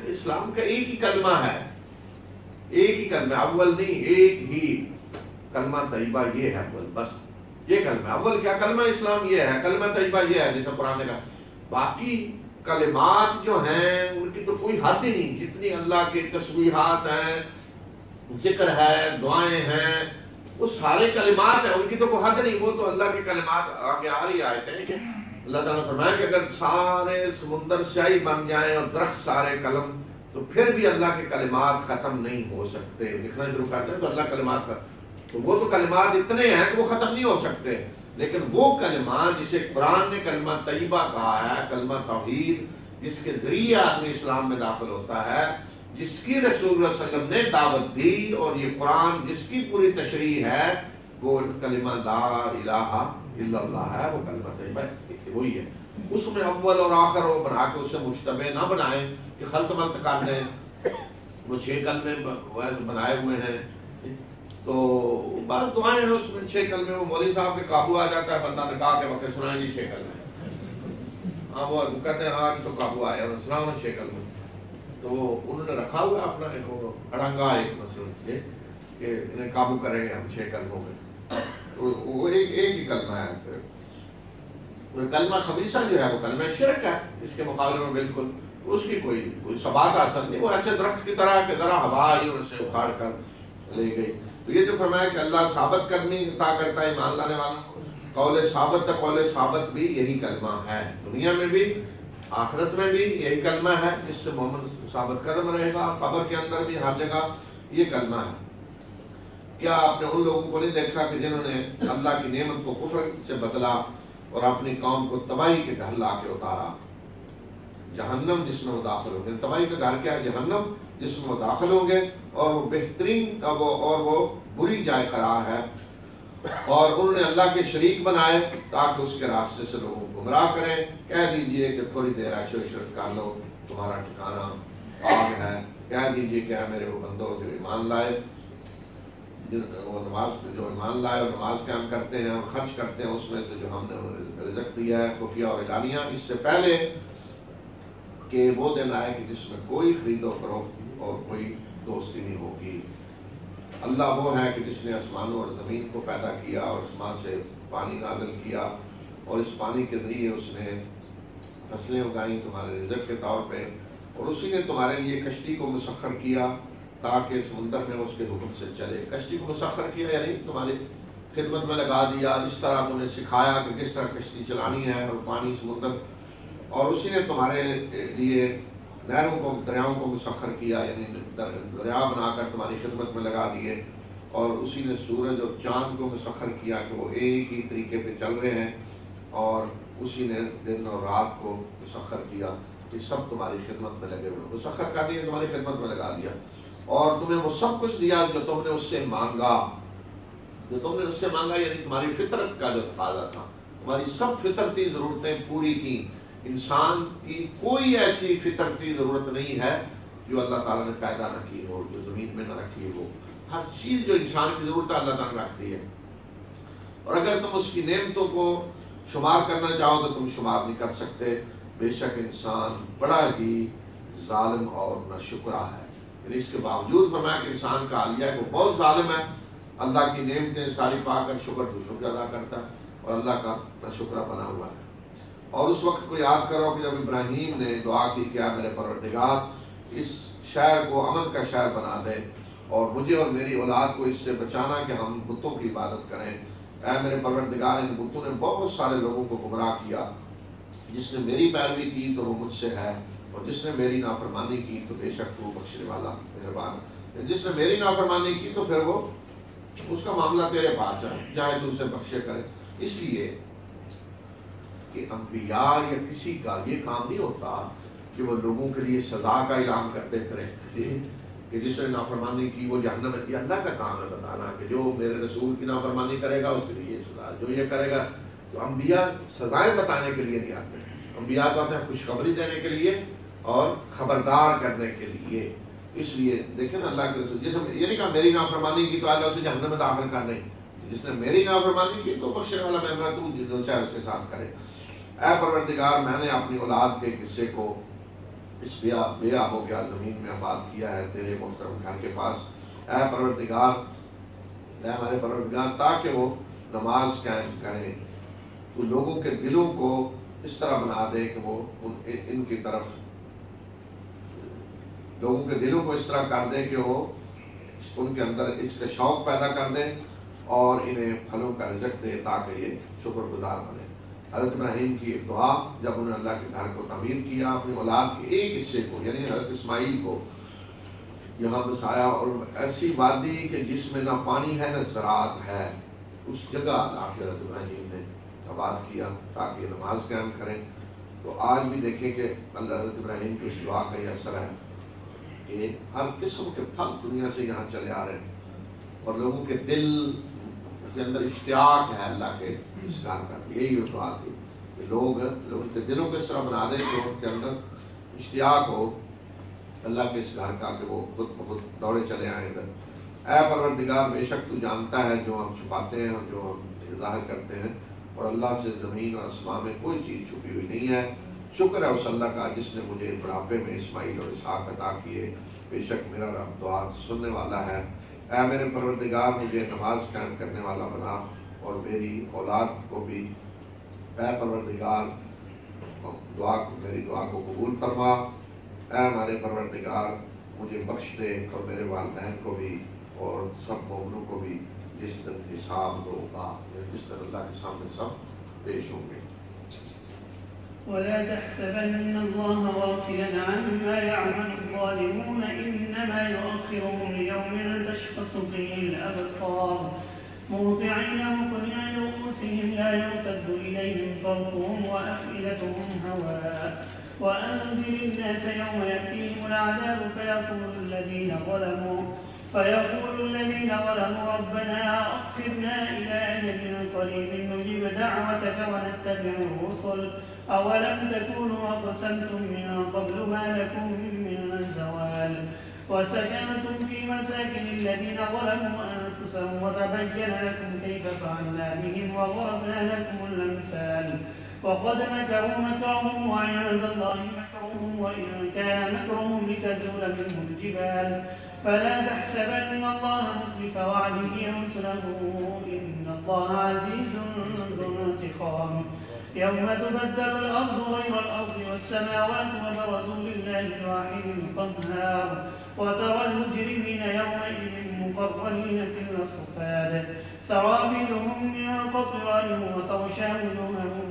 اسلام کا ایک ہی کلمہ ہے، ایک ہی کلمہ، اول نہیں، ایک ہی کلمہ طیبہ یہ ہے اول، بس یہ کلمہ اول. کیا کلمہ اسلام یہ ہے، کلمہ طیبہ یہ ہے جیسے قرآن نے کہا. باقی کلمات جو ہیں ان کی تو کوئی حد ہی نہیں، جتنی اللہ کے تسبیحات ہیں، ذکر ہے، دعائیں ہیں، وہ سارے کلمات ہیں، ان کی تو کوئی حد نہیں. وہ تو اللہ کے کلمات آگے آ رہی آئے تھے کہ اللہ تعالیٰ نے فرمایا کہ اگر سارے سمندر سیاہی بن جائیں اور درخت سارے قلم، تو پھر بھی اللہ کے کلمات ختم نہیں ہو سکتے. لکھنا شروع کرتے ہیں تو اللہ کلمات کا، تو وہ تو کلمات اتنے ہیں کہ وہ ختم نہیں ہو سکتے. لیکن وہ کلمات جسے قرآن نے کلمہ طیبہ کہا ہے، کلمہ توحید، جس کے ذریعے آدمی اسلام میں داخل ہوتا ہے، جس کی رسول اللہ صلی اللہ علیہ وسلم نے دعوت دی، اور یہ قرآن جس کی پوری تشریح ہے، وہ کلمہ لا الہ الا اللہ ہے، وہ کلمہ طیبہ وہی ہے. اس میں اول اور آخر وہ بنا کے اس سے مشتبہ نہ بنائیں کہ خلط ملط کر دیں. وہ 6 کلمے بنائے ہوئے ہیں، تو بعض دعائیں ہیں اس میں 6 کلمے. وہ مولوی صاحب کے قابو آ جاتا ہے، بندہ نکاح کے وقت سنائیں جی 6 کلمے. ہاں وہ کہتے ہیں ہاں تو قابو آیا، سناؤ 6 کلمے. تو وہ انہوں نے رکھا ہوا اپنا اڑنگا ایک مسئلہ یہ کہ انہیں قابو کریں گے ہم 6 کلموں میں. تو وہ ایک ہی کلمہ ہے. کلمہ خبیثہ جو ہے وہ کلمہ شرک ہے، اس کے مقابلے میں بالکل اس کی کوئی ثبات حاصل نہیں. وہ ایسے درخت کی طرح کہ ذرا ہوا ہی ان سے اکھاڑ کر لے گئی. تو یہ جو فرمایا کہ اللہ ثابت کرنی عطا کرتا ہے ایمان لانے والوں کو، قول ثابت، قول ثابت بھی یہی کلمہ ہے. دنیا میں بھی آخرت میں بھی یہی کلمہ ہے جس سے محمد ثابت قدم رہے گا. قبر کے اندر بھی ہر جگہ یہ کلمہ ہے. کیا آپ نے ان لوگوں کو نہیں دیکھا کہ جنہوں نے اللہ کی نعمت کو کفر سے بدلا اور اپنی قوم کو تباہی کے گھر لا کے اتارا؟ جہنم جس میں وہ داخل ہوں گے. تباہی کا گھر کیا ہے؟ جہنم جس میں وہ داخل ہوں گے، اور وہ بہترین اور وہ بری جائے قرار ہے. اور انہوں نے اللہ کے شریک بنائے تاکہ اس کے راستے سے لوگوں کو گمراہ کریں. کہہ دیجئے کہ تھوڑی دیر عیش و عشرت کر لو، تمہارا ٹھکانہ آگ ہے. کہہ دیجئے کہ اے میرے وہ بندوں جو ایمان لائے، وہ نماز جو ایمان لائے اور نماز قائم کرتے ہیں اور خرچ کرتے ہیں اس میں سے جو ہم نے رزق دیا ہے، خفیہ اور اعلانیہ، اس سے پہلے کہ وہ دن آئے کہ جس میں کوئی خرید و فروخت اور کوئی دوستی نہیں ہوگی. اللہ وہ ہے کہ جس نے آسمانوں اور زمین کو پیدا کیا اور آسمان سے پانی نازل کیا، اور اس پانی کے ذریعے اس نے فصلیں اگائیں تمہارے رزق کے طور پہ، اور اسی نے تمہارے لیے کشتی کو مسخر کیا تاکہ سمندر میں اس کے حکم سے چلے. کشتی کو مسخر کیا یعنی تمہاری خدمت میں لگا دیا، اس طرح تمہیں سکھایا کہ کس طرح کشتی چلانی ہے اور پانی سمندر. اور اسی نے تمہارے لیے نہروں کو دریاؤں کو مسخر کیا، یعنی دریا بنا کر تمہاری خدمت میں لگا دیے، اور اسی نے سورج اور چاند کو مسخر کیا کہ وہ ایک ہی طریقے پہ چل رہے ہیں، اور اسی نے دن اور رات کو مسخر کیا، یہ سب تمہاری خدمت میں لگے ہوئے، مسخر کر دیا، تمہاری خدمت میں لگا دیا، اور تمہیں وہ سب کچھ دیا جو تم نے اس سے مانگا، یعنی تمہاری فطرت کا جو تقاضا تھا، تمہاری سب فطرتی ضرورتیں پوری کی۔ انسان کی کوئی ایسی فطرتی ضرورت نہیں ہے جو اللہ تعالیٰ نے پیدا نہ کی ہو، جو زمین میں نہ رکھی ہو، ہر چیز جو انسان کی ضرورت ہے اللہ تعالیٰ نے رکھتی ہے، اور اگر تم اس کی نعمتوں کو شمار کرنا چاہو تو تم شمار نہیں کر سکتے۔ بے شک انسان بڑا ہی ظالم اور ناشکرا ہے، یعنی اس کے باوجود فرمایا کہ انسان کا حالیہ ہے وہ بہت ظالم ہے، اللہ کی نعمتیں ساری پا کر شکر ادا کرتا ہے اور اللہ کا ناشکرا بنا ہوا ہے۔ اور اس وقت کو یاد کرو کہ جب ابراہیم نے دعا کی کہ میرے پروردگار اس شہر کو امن کا شہر بنا دے اور مجھے اور میری اولاد کو اس سے بچانا کہ ہم بتوں کی عبادت کریں، اے میرے پروردگار ان بتوں نے بہت سارے لوگوں کو گمراہ کیا، جس نے میری پیروی کی تو وہ مجھ سے ہے، اور جس نے میری نافرمانی کی تو بے شک وہ بخشنے والا مہربان، جس نے میری نافرمانی کی تو پھر وہ اس کا معاملہ تیرے پاس ہے، چاہے تو اسے بخشے کرے۔ اس لیے کہ انبیاء یا کسی کا یہ کام نہیں ہوتا کہ وہ لوگوں کے لیے سزا کا اعلان کرتے کریں کہ جس نے نافرمانی کی وہ جہنم میں، یہ اللہ کا کام ہے بتانا کہ جو میرے رسول کی نافرمانی کرے گا اس کے لیے یہ سزا، جو یہ کرے گا۔ تو انبیاء سزائیں بتانے کے لیے نہیں آتے، انبیاء تو آتے ہیں خوشخبری دینے کے لیے اور خبردار کرنے کے لیے۔ اس لیے دیکھیں نا اللہ کے رسول جس نے یہ نہیں کہا میری نافرمانی کی تو اللہ اسے جہنم میں داخل کر دیں، جس نے میری نافرمانی کی تو بخشنے والا میں تو جو چاہے اس کے ساتھ کرے۔ اے پروردگار میں نے اپنی اولاد کے قصے کو اس بے آب و گیا زمین میں آباد کیا ہے تیرے محترم گھر کے پاس، اے پروردگار، اے ہمارے پروردگار، تاکہ وہ نماز قائم کریں، تو لوگوں کے دلوں کو اس طرح بنا دے کہ وہ ان کی طرف، لوگوں کے دلوں کو اس طرح کر دے کہ وہ ان کے اندر اس کا شوق پیدا کر دے اور انہیں پھلوں کا رزق دے تاکہ یہ شکر گزار بنے۔ حضرت ابراہیم کی ایک دعا جب انہوں نے اللہ کے گھر کو تعمیر کیا، اپنی اولاد کے ایک حصے کو یعنی حضرت اسماعیل کو یہاں بسایا، اور ایسی وادی کہ جس میں نہ پانی ہے نہ زراعت ہے، اس جگہ حضرت ابراہیم نے آباد کیا تاکہ یہ نماز قائم کریں۔ تو آج بھی دیکھیں کہ اللہ حضرت ابراہیم کی اس دعا کا یہ اثر ہے کہ ہر قسم کے پھل دنیا سے یہاں چلے آ رہے ہیں، اور لوگوں کے دل کے اندر اشتیاق ہے اللہ کے اس کار کا۔ یہی وہ دعا تھی کہ لوگوں کے دلوں کو اس طرح بنا دیں کہ ان کے اندر اشتیاق ہو اللہ کے اس گھر کا کہ وہ خود بخود دوڑے چلے آئیں ادھر۔ اے پروردگار، بے شک تو جانتا ہے جو ہم چھپاتے ہیں اور جو ہم ظاہر کرتے ہیں، اور اللہ سے زمین اور آسمان میں کوئی چیز چھپی ہوئی نہیں ہے۔ شکر ہے اس اللہ کا جس نے مجھے بڑھاپے میں اسماعیل اور اسحاق عطا کیے، بے شک میرا رب دعا سننے والا ہے۔ اے میرے پروردگار، مجھے نماز قائم کرنے والا بنا اور میری اولاد کو بھی، اے پروردگار میری دعا کو قبول فرما۔ اے ہمارے پروردگار، مجھے بخش دے اور میرے والدین کو بھی اور سب مومنوں کو بھی، جس دن حساب ہوگا، جس دن اللہ کے سامنے سب پیش ہوں گے۔ ولا تحسبن الله غافلا عما يعمل الظالمون إنما يؤخرهم ليوم تشخص فيه الأبصار مهطعين مقنعي رؤوسهم لا يرتد إليهم طرفهم وأفئدتهم هواء وأنذر الناس يوم يأتيهم العذاب فيقول الذين ظلموا ربنا أخرنا إلى أجل قريب نجب دعوتك ونتبع الرسل أولم تكونوا أقسمتم من قبل ما لكم من زوال وسكنتم في مساكن الذين ظلموا أنفسهم وتبين لكم كيف فعلنا بهم وضربنا لكم الأمثال وقد مكروا مكرهم وعند الله مكرهم وإن كان مكرهم لتزول منه الجبال فلا تحسبن الله مخلف وعده رسله إن الله عزيز ذو انتقام يوم تبدل الأرض غير الأرض والسماوات وبرزوا لله الواحد القهار وترى المجرمين يومئذ مقرنين في الأصفاد سرابيلهم من قطران وتغشى وجوههم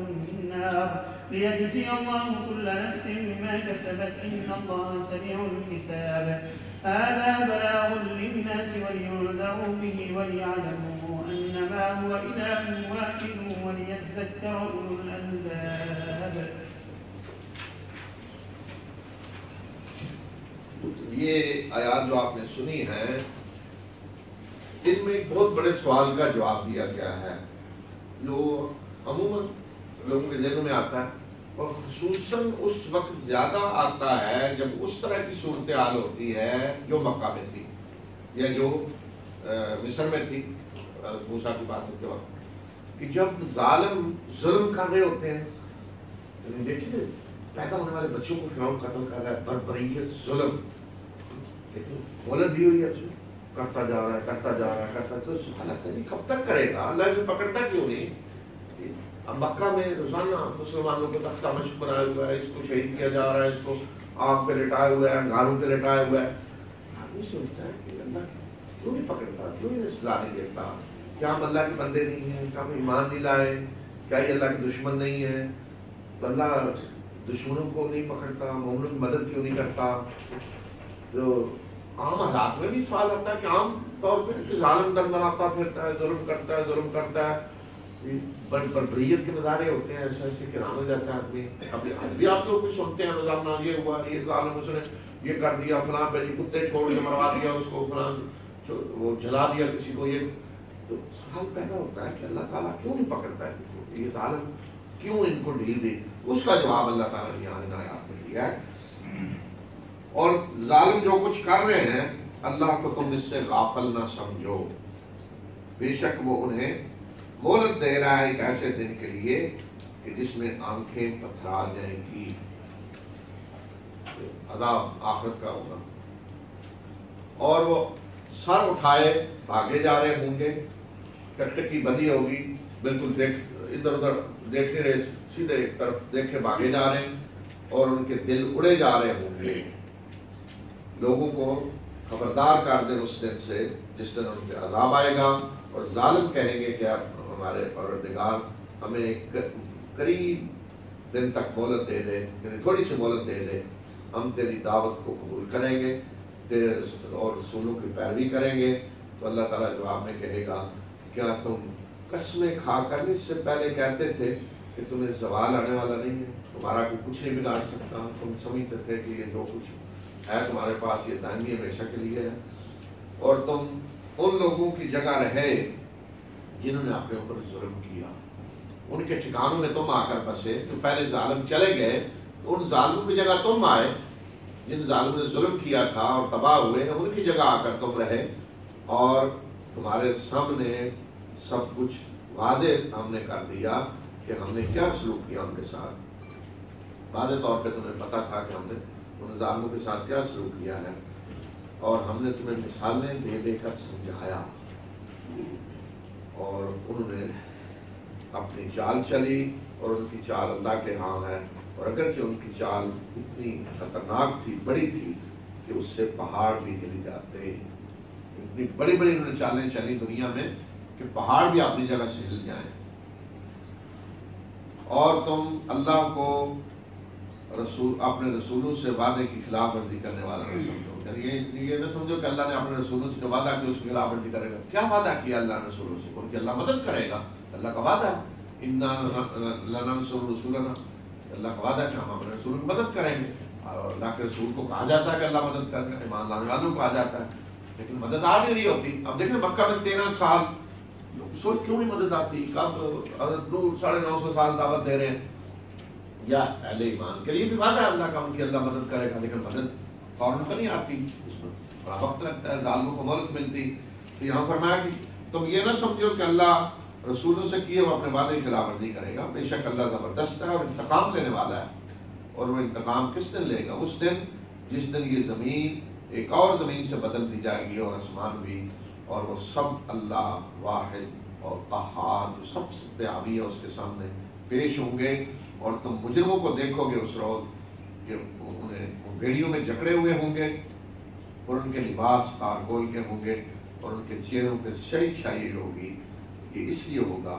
النار ليجزي الله كل نفس بما كسبت إن الله سريع الحساب. هذا بلاغ للناس ولينذروا به وليعلموا أنما هو إله واحد وليذكر أولو الألباب. یہ آیات جو آپ نے سنی ہیں ان میں ایک بہت بڑے سوال کا جواب دیا گیا ہے جو عموماً لوگوں کے ذہنوں میں آتا ہے اور خصوصاً اس وقت زیادہ آتا ہے جب اس طرح کی صورتحال ہوتی ہے جو مکہ میں تھی یا جو مصر میں تھی موسیٰ کی بات کے وقت، کہ جب ظالم ظلم کر رہے ہوتے ہیں، دیکھیے پیدا ہونے والے بچوں کو فرعون قتل کر رہا ہے، بربریت ظلم، لیکن مہلت دی ہوئی ہے، کرتا جا رہا ہے کرتا جا رہا ہے کرتا، تو حالت نہیں کب تک کرے گا، اللہ اسے پکڑتا کیوں نہیں؟ اب مکہ میں روزانہ مسلمانوں کو تختہ مشق بنایا ہوا ہے، اس کو شہید کیا جا رہا ہے، اس کو آگ پہ لٹایا ہوا ہے، انگاروں پہ لٹایا ہوا ہے، آدمی سوچتا ہے کہ اللہ کیوں نہیں پکڑتا، کیوں نہیں سزا نہیں دیتا؟ کیا ہم اللہ کے بندے نہیں ہیں؟ کیا ہم ایمان نہیں لائے؟ کیا یہ اللہ کے دشمن نہیں ہے؟ تو اللہ دشمنوں کو نہیں پکڑتا، مومنوں کی مدد کیوں نہیں کرتا؟ جو عام حالات میں بھی سوال آتا ہے کہ عام طور پہ ظالم دن بناتا پھرتا ہے، ظلم کرتا ہے، بربریت کے نظارے ہوتے ہیں، ایسے ایسے کران ہو جاتا ہے آدمی. ابھی آپ لوگ کچھ سنتے ہیں روزانہ، یہ ہوا، یہ ظالم اس نے یہ کر دیا، فلاں پہ کتے چھوڑ کے مروا دیا اس کو، فلاں وہ جلا دیا کسی کو. یہ تو سوال پیدا ہوتا ہے کہ اللہ تعالیٰ کیوں نہیں پکڑتا ہے، یہ ظالم کیوں ان کو ڈھیل دے؟ اس کا جواب اللہ تعالیٰ نے یہاں آیات میں دیا ہے. اور ظالم جو کچھ کر رہے ہیں اللہ کو تم اس سے غافل نہ سمجھو، بے شک وہ انہیں مہلت دے رہا ہے ایک ایسے دن کے لیے کہ جس میں آنکھیں پتھرا جائیں گی. عذاب آخرت کا ہوگا اور وہ سر اٹھائے بھاگے جا رہے ہوں گے، ٹکٹکی بدی ہوگی، بالکل ادھر ادھر دیکھ نہیں رہے، سیدھے ایک طرف دیکھے بھاگے جا رہے ہیں اور ان کے دل اڑے جا رہے ہوں گے. لوگوں کو خبردار کر دیں اس دن سے جس دن ان پہ عذاب آئے گا، اور ظالم کہیں گے کہ اب ہمارے پروردگار ہمیں قریب دن تک مہلت دے دے، یعنی تھوڑی سی مہلت دے دے، ہم تیری دعوت کو قبول کریں گے، تیرے اور رسولوں کی پیروی کریں گے. تو اللہ تعالیٰ جواب میں کہے گا کیا تم قسمیں کھا کر اس سے پہلے کہتے تھے کہ تمہیں زوال آنے والا نہیں ہے، تمہارا کوئی کچھ نہیں بگاڑ سکتا؟ تم سمجھتے تھے کہ یہ جو کچھ ہے تمہارے پاس یہ دائمی ہمیشہ کے لیے ہے، اور تم ان لوگوں کی جگہ رہے جنہوں نے اپنے اوپر ظلم کیا، ان کے ٹھکانوں میں تم آ کر بسے. جو پہلے ظالم چلے گئے تو ان ظالموں کی جگہ تم آئے، جن ظالموں نے ظلم کیا تھا اور تباہ ہوئے، ان کی جگہ آ کر تم رہے، اور تمہارے سامنے سب کچھ واضح ہم نے کر دیا کہ ہم نے کیا سلوک کیا ان کے ساتھ. واضح طور پہ تمہیں پتا تھا کہ ہم نے ان ظالموں کے ساتھ کیا سلوک کیا ہے، اور ہم نے تمہیں مثالیں دے دے کر سمجھایا، اور انہوں نے اپنی چال چلی اور ان کی چال اللہ کے ہاں ہے. اور اگرچہ ان کی چال اتنی خطرناک تھی، بڑی تھی، کہ اس سے پہاڑ بھی ہل جاتے. اتنی بڑی بڑی انہوں نے چالیں چلی دنیا میں کہ پہاڑ بھی اپنی جگہ سے ہل جائیں. اور تم اللہ کو اپنے رسولوں سے وعدے کی خلاف ورزی کرنے والا نہ سمجھو. یعنی یہ نہ سمجھو کہ اللہ نے اپنے رسولوں سے جو وعدہ کیا اس کی خلاف ورزی کرے گا. کیا وعدہ کیا اللہ نے رسولوں سے؟ ان کی اللہ مدد کرے گا، اللہ کا وعدہ ہے. انا لننصر رسولنا، اللہ کا وعدہ ہے کہ ہم اپنے رسولوں کی مدد کریں گے. اور اللہ کے رسول کو کہا جاتا ہے کہ اللہ مدد کرے، ایمان لانے والوں کو کہا جاتا ہے، لیکن مدد آ نہیں رہی ہوتی. اب دیکھیں مکہ میں 13 سال سوچ کیوں نہیں مدد آتی؟ کب 950 سال دعوت دے رہے ہیں. یا اہل ایمان کے لیے بھی وعدہ ہے اللہ کا، ان کی اللہ مدد کرے گا، لیکن مدد فوراً تو نہیں آتی، اس میں بڑا وقت لگتا ہے، ظالموں کو مہلت ملتی. تو یہاں فرمایا کہ تم یہ نہ سمجھو کہ اللہ رسولوں سے کیے وہ اپنے وعدے کی خلاف ورزی کرے گا. بے شک اللہ زبردست ہے اور انتقام لینے والا ہے. اور وہ انتقام کس دن لے گا؟ اس دن جس دن یہ زمین ایک اور زمین سے بدل دی جائے گی، اور آسمان بھی، اور وہ سب اللہ واحد اور قہار جو سب پہ حاوی ہے اس کے سامنے پیش ہوں گے. اور تم مجرموں کو دیکھو گے اس روز کہ انہیں بیڑیوں میں جکڑے ہوئے ہوں گے، اور ان کے لباس کارگول کے ہوں گے، اور ان کے چہروں پہ شہی چھائی ہوگی. یہ اس لیے ہوگا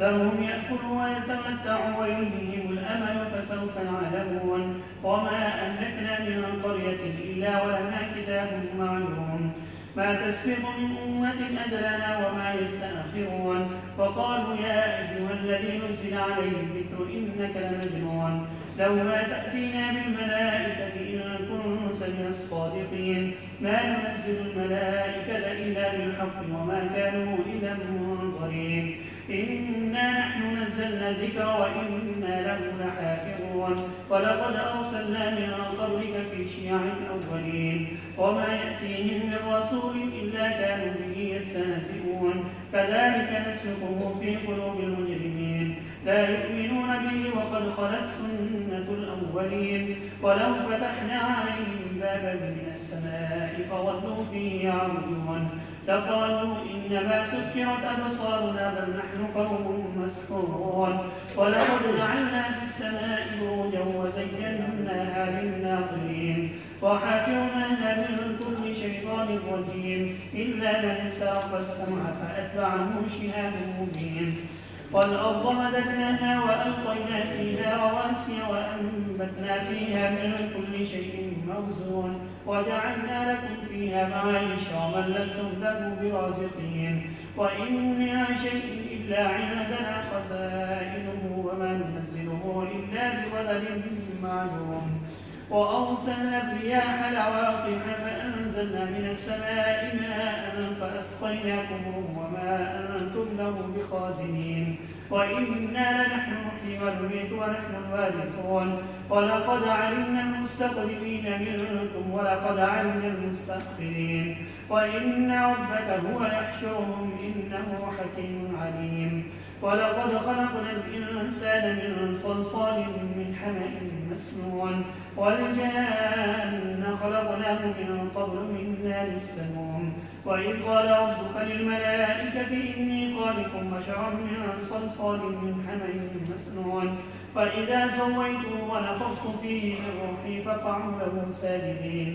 ذرهم يأكلوا ويتمتعوا ويلههم الأمل فسوف يعلمون، وما أهلكنا من قرية إلا ولها كتاب معلوم، ما تسبق من أمة أجلها وما يستأخرون، وقالوا يا أيها الذي نزل عليه الذكر إنك لمجنون، لولا تأتينا بالملائكة إن كنت من الصادقين، ما ننزل الملائكة إلا بالحق وما كانوا إذا منظرين، إنا نحن نزلنا الذكر وإنا له لحافظون، ولقد أرسلنا من قبلك في شيع الأولين، وما يأتيهم من رسول إلا كانوا به يستهزئون، كذلك نسلكه في قلوب المجرمين، لا يؤمنون به وقد خلت سنة الأولين، ولو فتحنا عليهم بابا من السماء فظلوا فيه يعرجون، لقالوا إنما سكرت أبصارنا بل نحن قوم مسحورون، ولقد جعلنا في السماء بروجا وزيناها للناظرين، وحافظناها من كل شيطان رجيم، إلا من استرق السمع فأتبعه شهاب مبين، والأرض مددناها وألقينا فيها رواسي وأنبتنا فيها من كل شيء موزون، وجعلنا لكم فيها معايش ومن لستم له برازقين، وإن من شيء إلا عندنا خزائنه وما ننزله إلا بقدر معلوم، وأرسلنا الرياح لواقح فأنزلنا من السماء ماء فأسقيناكمه وما أنتم له بخازنين، وإنا لنحن نحيي ونميت ونحن الوارثون، ولقد علمنا المستقدمين منكم ولقد علمنا المستأخرين، وإن ربك هو يحشرهم إنه حكيم عليم، ولقد خلقنا الإنسان من صلصال من حمأ مسنون، والجان خلقناه من قبل من نار السموم، وإذ قال ربك للملائكة إني خالق بشرا من صلصال من حمأ مسنون، فإذا سويته ونفخت فيه من روحي فقعوا له ساجدين،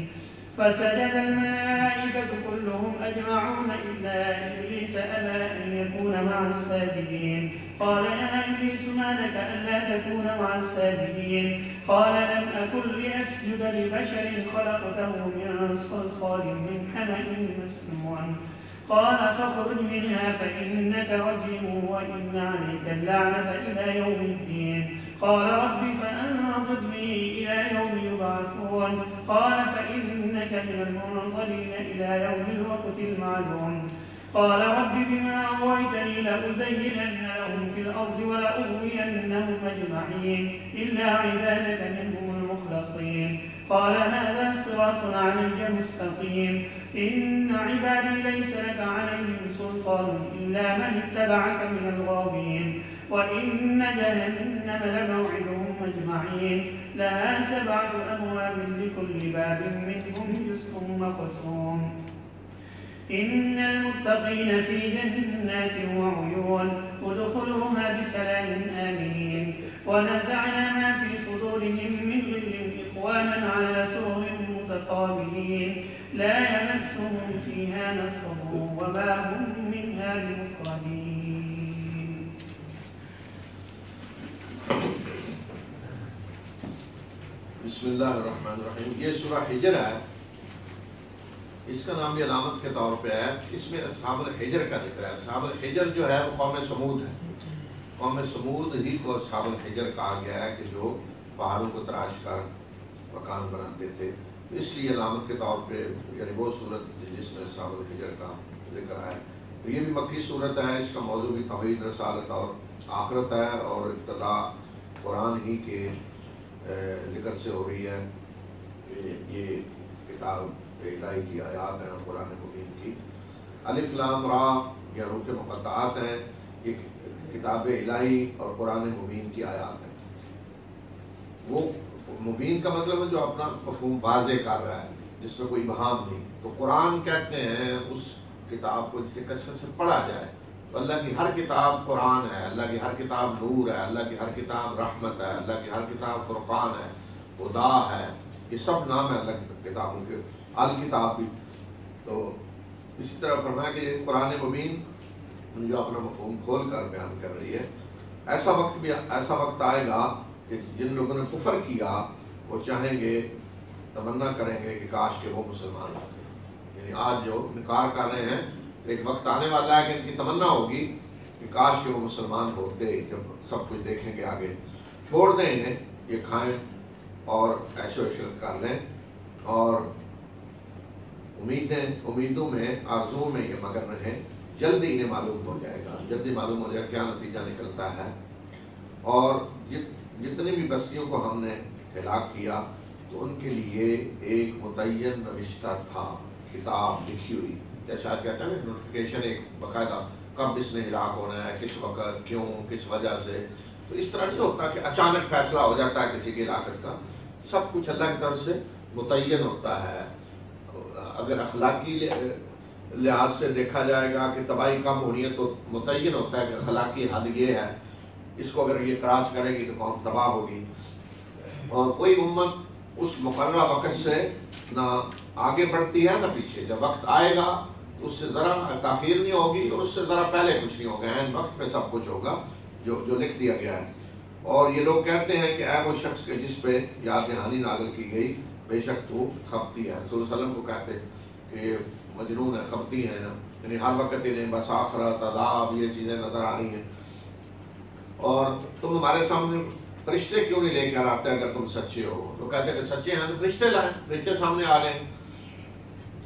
فسجد الملائكة كلهم أجمعون إلا إبليس أبى أن يكون مع الساجدين. قال يا إبليس ما لك ألا تكون مع الساجدين؟ قال لم أكن لأسجد لبشر خلقته من صلصال من حمأ مسنون. قال فاخرج منها فإنك رجيم وإن عليك اللعنة إلى يوم الدين. قال رب فأنظرني إلى يوم يبعثون. قال فإنك من المنظرين إلى يوم الوقت المعلوم. قال رب بما أغويتني لأزينن لهم في الأرض ولأغوينهم أجمعين إلا عبادك منهم المخلصين. قال هذا صراط علي مستقيم. إن عبادي ليس لك عليهم سلطان إلا من اتبعك من الغاوين. وإن جهنم لموعدهم أجمعين لها 7 أبواب لكل باب منهم جزء مقسوم. إن المتقين في جنات وعيون ادخلوها بسلام آمنين. ونزعنا ما في صدورهم من غل إخوانا على سرر متقابلين لا يمسهم فيها نصب وما هم منها بمخرجين. بسم اللہ الرحمن الرحیم. یہ سورہ حجر ہے. اس کا نام بھی علامت کے طور پہ ہے. اس میں اصحاب الحجر کا ذکر ہے. اصحاب الحجر جو ہے وہ قوم سمود ہے. قوم سمود ہی کو اصحاب الحجر کہا گیا ہے کہ جو پہاڑوں کو تراش کر مکان بناتے تھے. اس لیے علامت کے طور پہ یعنی وہ صورت جس میں اصحاب الحجر کا ذکر ہے. تو یہ بھی مکی صورت ہے. اس کا موضوع بھی توحید رسالت اور آخرت ہے اور ابتدا قرآن ہی کے ذکر سے ہو رہی ہے. یہ کتاب الہی کی آیات ہیں قرآن مبین کی. الف لام را یہ حروف مقطعات ہیں. یہ کتاب الہی اور قرآن مبین کی آیات ہیں. وہ مبین کا مطلب ہے جو اپنا مفہوم واضح کر رہا ہے جس میں کوئی ابہام نہیں. تو قرآن کہتے ہیں اس کتاب کو جسے کثرت سے پڑھا جائے. تو اللہ کی ہر کتاب قرآن ہے. اللہ کی ہر کتاب نور ہے. اللہ کی ہر کتاب رحمت ہے. اللہ کی ہر کتاب فرقان ہے, ہدا ہے. یہ سب نام ہے اللہ کی کتابوں کے. الکتاب بھی. تو اسی طرح فرمایا کہ قرآن مبین جو اپنا مفہوم کھول کر بیان کر رہی ہے. ایسا وقت آئے گا کہ جن لوگوں نے کفر کیا وہ چاہیں گے, تمنا کریں گے کہ کاش کہ وہ مسلمان ہوتے. یعنی آج جو انکار کر رہے ہیں ایک وقت آنے والا ہے کہ ان کی تمنا ہوگی کہ کاش کہ وہ مسلمان ہوتے. جب سب کچھ دیکھیں گے آگے, چھوڑ دیں انہیں, یہ کھائیں اور عیش و عشرت کر لیں اور امیدوں میں آرزوؤں میں یہ مگن رہیں. جلدی انہیں معلوم ہو جائے گا, جلدی معلوم ہو جائے گا کیا نتیجہ نکلتا ہے. اور جتنی بھی بستیوں کو ہم نے ہلاک کیا تو ان کے لیے ایک متعین نوشتہ تھا, کتاب لکھی ہوئی. جیسے آج کہتے ہیں نا نوٹیفیکیشن ایک باقاعدہ کب اس نے ہلاک ہونا ہے, کس وقت, کیوں, کس وجہ سے. تو اس طرح نہیں ہوتا کہ اچانک فیصلہ ہو جاتا ہے کسی کی ہلاکت کا. سب کچھ اللہ کی طرف سے متعین ہوتا ہے. اگر اخلاقی لحاظ سے دیکھا جائے گا کہ تباہی کم ہونی ہے تو متعین ہوتا ہے کہ اخلاقی حد یہ ہے, اس کو اگر یہ کراس کرے گی تو قوم تباہ ہوگی. اور کوئی امت اس مقررہ وقت سے نہ آگے بڑھتی ہے نہ پیچھے. جب وقت آئے گا تو اس سے ذرا تاخیر نہیں ہوگی اور اس سے ذرا پہلے کچھ نہیں ہوگا. عین وقت پہ سب کچھ ہوگا جو لکھ دیا گیا ہے. اور یہ لوگ کہتے ہیں کہ اے وہ شخص کے جس پہ یاد دہانی نازل کی گئی, بے شک تو خبتی ہے. رسول اللہ علیہ وسلم کو کہتے کہ مجنون ہے, خبتی ہے. یعنی ہر وقت انہیں بس آخرت, عذاب, یہ چیزیں نظر آ رہی ہیں. اور تم ہمارے سامنے فرشتے کیوں نہیں لے کر آتے اگر تم سچے ہو؟ تو کہتے ہیں کہ سچے ہیں تو فرشتے لائیں, فرشتے سامنے آ رہے ہیں.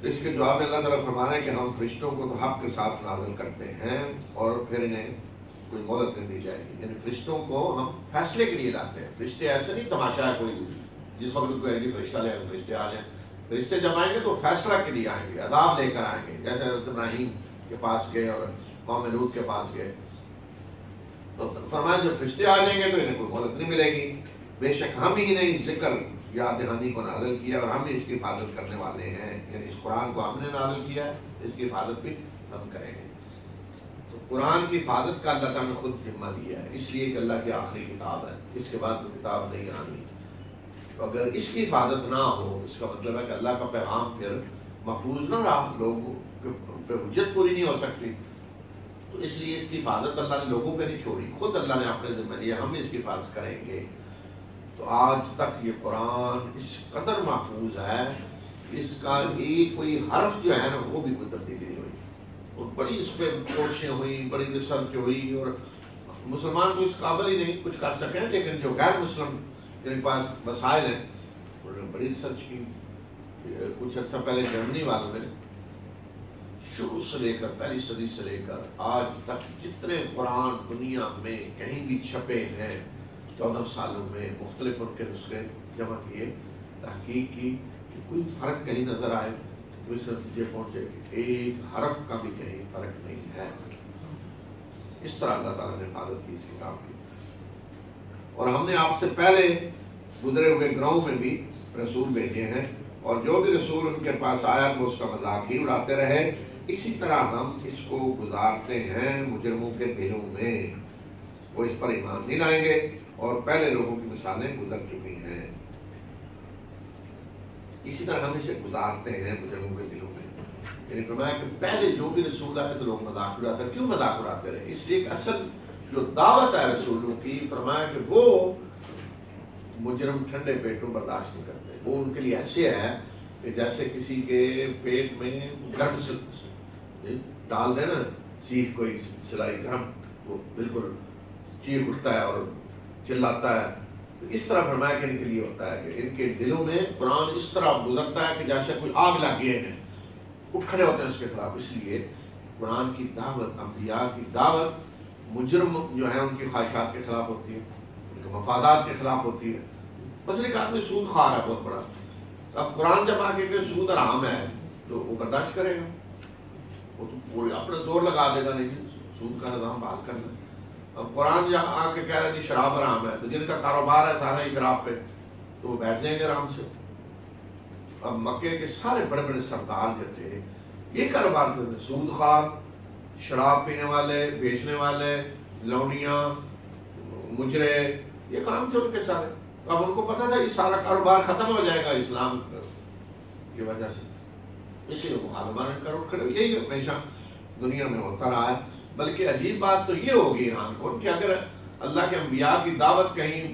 اس کے جواب میں اللہ تعالیٰ فرما رہے ہیں کہ ہم فرشتوں کو تو حق کے ساتھ نازل کرتے ہیں اور پھر انہیں کوئی مہلت نہیں دی جائے گی. یعنی فرشتوں کو ہم فیصلے کے لیے لاتے ہیں. فرشتے ایسے نہیں تماشا ہے کوئی جس وقت کوئی ایسی فرشتہ لے فرشتے آ جائیں. فرشتے جب آئیں گے تو فیصلہ کے لیے آئیں گے, عذاب لے کر آئیں گے. جیسے حضرت ابراہیم کے پاس گئے اور قوم لوط کے پاس گئے تو فرمایا جب فرشتے آ جائیں گے تو انہیں کوئی مہلت نہیں ملے گی. بے شک ہم ہی نے اس ذکر یاد دہانی کو نازل کیا اور ہم ہی اس کی حفاظت کرنے والے ہیں. یعنی اس قرآن کو ہم نے نازل کیا ہے, اس کی حفاظت بھی ہم کریں گے. تو قرآن کی حفاظت کا اللہ تعالیٰ نے خود ذمہ لیا ہے, اس لیے کہ اللہ کی آخری کتاب ہے. اس کے بعد وہ کتاب نہیں آنی. تو اگر اس کی حفاظت نہ ہو، اس کا مطلب ہے کہ اللہ کا پیغام پھر محفوظ نہ رہا، لوگوں پہ حجت پوری نہیں ہو سکتی. تو اس لیے اس کی حفاظت اللہ نے لوگوں پہ نہیں چھوڑی، خود اللہ نے اپنے ذمہ لیا ہم اس کی حفاظت کریں گے. تو آج تک یہ قرآن اس قدر محفوظ ہے، اس کا ایک کوئی حرف جو ہے نا وہ بھی کوئی تبدیلی نہیں ہوئی، اور بڑی اس پہ کوششیں ہوئی، بڑی ریسرچ ہوئی، اور مسلمان کو اس قابل ہی نہیں کچھ کر سکیں، لیکن جو غیر مسلم جن کے پاس وسائل ہیں انہوں نے بڑی ریسرچ کی. کچھ عرصہ پہلے جرمنی والوں نے شروع سے لے کر پہلی صدی سے لے کر آج تک جتنے قرآن دنیا میں کہیں بھی چھپے ہیں 14 سالوں میں مختلف ان کے نسخے جمع کیے، تحقیق کی کہ کوئی فرق کہیں نظر آئے، تو اس نتیجے پہنچے کہ ایک حرف کا بھی کہیں فرق نہیں ہے. اس طرح اللہ تعالیٰ نے حفاظت کی اس کتاب کی. اور ہم نے آپ سے پہلے گزرے ہوئے گروہ میں بھی رسول بھیجے ہیں، اور جو بھی رسول ان کے پاس آیا وہ اس کا مذاق ہی اڑاتے رہے. اسی طرح ہم اس کو گزارتے ہیں مجرموں کے دلوں میں، وہ اس پر ایمان نہیں لائیں گے، اور پہلے لوگوں کی مثالیں گزر چکی ہیں. اسی طرح ہم اسے گزارتے ہیں مجرموں کے دلوں میں. یعنی فرمایا کہ پہلے جو بھی رسول آئے تو لوگ مذاق اڑاتے رہے. کیوں مذاق اڑاتے رہے؟ اس لیے کہ اصل جو دعوت ہے رسولوں کی، فرمایا کہ وہ مجرم ٹھنڈے پیٹوں برداشت نہیں کرتے. وہ ان کے لیے ایسے ہے کہ جیسے کسی کے پیٹ میں گرم ڈال دے نا سیخ، کوئی سلائی گرم، وہ بالکل چیخ اٹھتا ہے اور چلاتا ہے. تو اس طرح فرمایا کہ ان کے لیے ہوتا ہے کہ ان کے دلوں میں قرآن اس طرح گزرتا ہے کہ جیسے کوئی آگ لگ گئی ہے، اٹھ کھڑے ہوتے ہیں اس کے خلاف. اس لیے قرآن کی دعوت، انبیاء کی دعوت مجرم جو ہے ان کی خواہشات کے خلاف ہوتی ہے، ان کے مفادات کے خلاف ہوتی ہے. بس ایک آدمی سود خواہ ہے بہت بڑا، اب قرآن جب آ کے کہ سود حرام ہے تو وہ برداشت کرے گا، وہ تو اپنا زور لگا دے گا، نہیں سود کا نظام بحال کرنا. اب قرآن جب آ کے کہہ رہا ہے جی شراب حرام ہے، تو جن کا کاروبار ہے سارا ہی شراب پہ، تو وہ بیٹھ جائیں گے آرام سے. اب مکے کے سارے بڑے بڑے سردار جو تھے یہ کاروبار تھے، سود خوار، شراب پینے والے، بیچنے والے، لونیاں، مجرے، یہ کام تھے ان کے سارے. اب ان کو پتا تھا یہ سارا کاروبار ختم ہو جائے گا اسلام کی وجہ سے، اس لیے وہ عالمان کر اٹھ کھڑے. یہی ہمیشہ دنیا میں ہوتا رہا ہے. بلکہ عجیب بات تو یہ ہوگی ایران کو کہ اگر اللہ کے انبیاء کی دعوت کہیں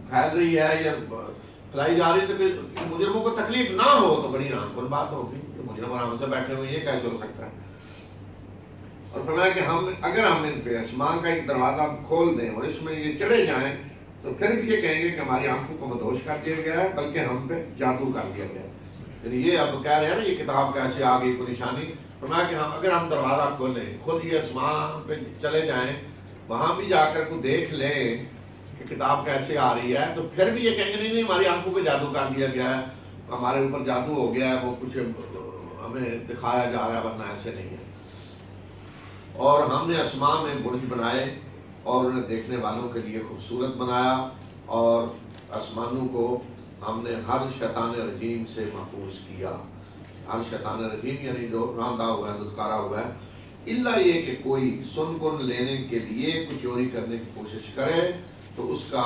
پھیل رہی ہے یا پھیلائی جا رہی ہے تو مجرموں کو تکلیف نہ ہو تو بڑی ایران کن بات ہوگی. مجرم آرام سے بیٹھے ہوئے یہ کیسے ہو سکتا ہے؟ اور فرمایا کہ اگر ہم ان پہ آسمان کا ایک دروازہ کھول دیں اور اس میں یہ چڑھے جائیں تو پھر بھی یہ کہیں گے کہ ہماری آنکھوں کو مدہوش کر دیا گیا ہے، بلکہ ہم پہ جادو کر دیا گیا ہے. یعنی یہ اب کہہ رہے ہیں نا یہ کتاب کیسے آ گئی، کوئی نشانی. فرمایا کہ اگر ہم دروازہ کھولیں، خود یہ آسمان پہ چلے جائیں، وہاں بھی جا کر کو دیکھ لیں کہ کتاب کیسے آ رہی ہے، تو پھر بھی یہ کہیں گے نہیں ہماری آنکھوں پہ جادو کر دیا گیا ہے، ہمارے اوپر جادو ہو گیا ہے، وہ کچھ ہمیں دکھایا جا رہا ہے، ورنہ ایسے نہیں ہے. اور ہم نے آسمان میں برج بنائے اور انہیں دیکھنے والوں کے لیے خوبصورت بنایا، اور آسمانوں کو ہم نے ہر شیطان رجیم سے محفوظ کیا. ہر شیطان رجیم یعنی جو راندہ ہوا ہے، دھتکارا ہوا ہے، الا یہ کہ کوئی سن کن لینے کے لیے کچھ چوری کرنے کی کوشش کرے تو اس کا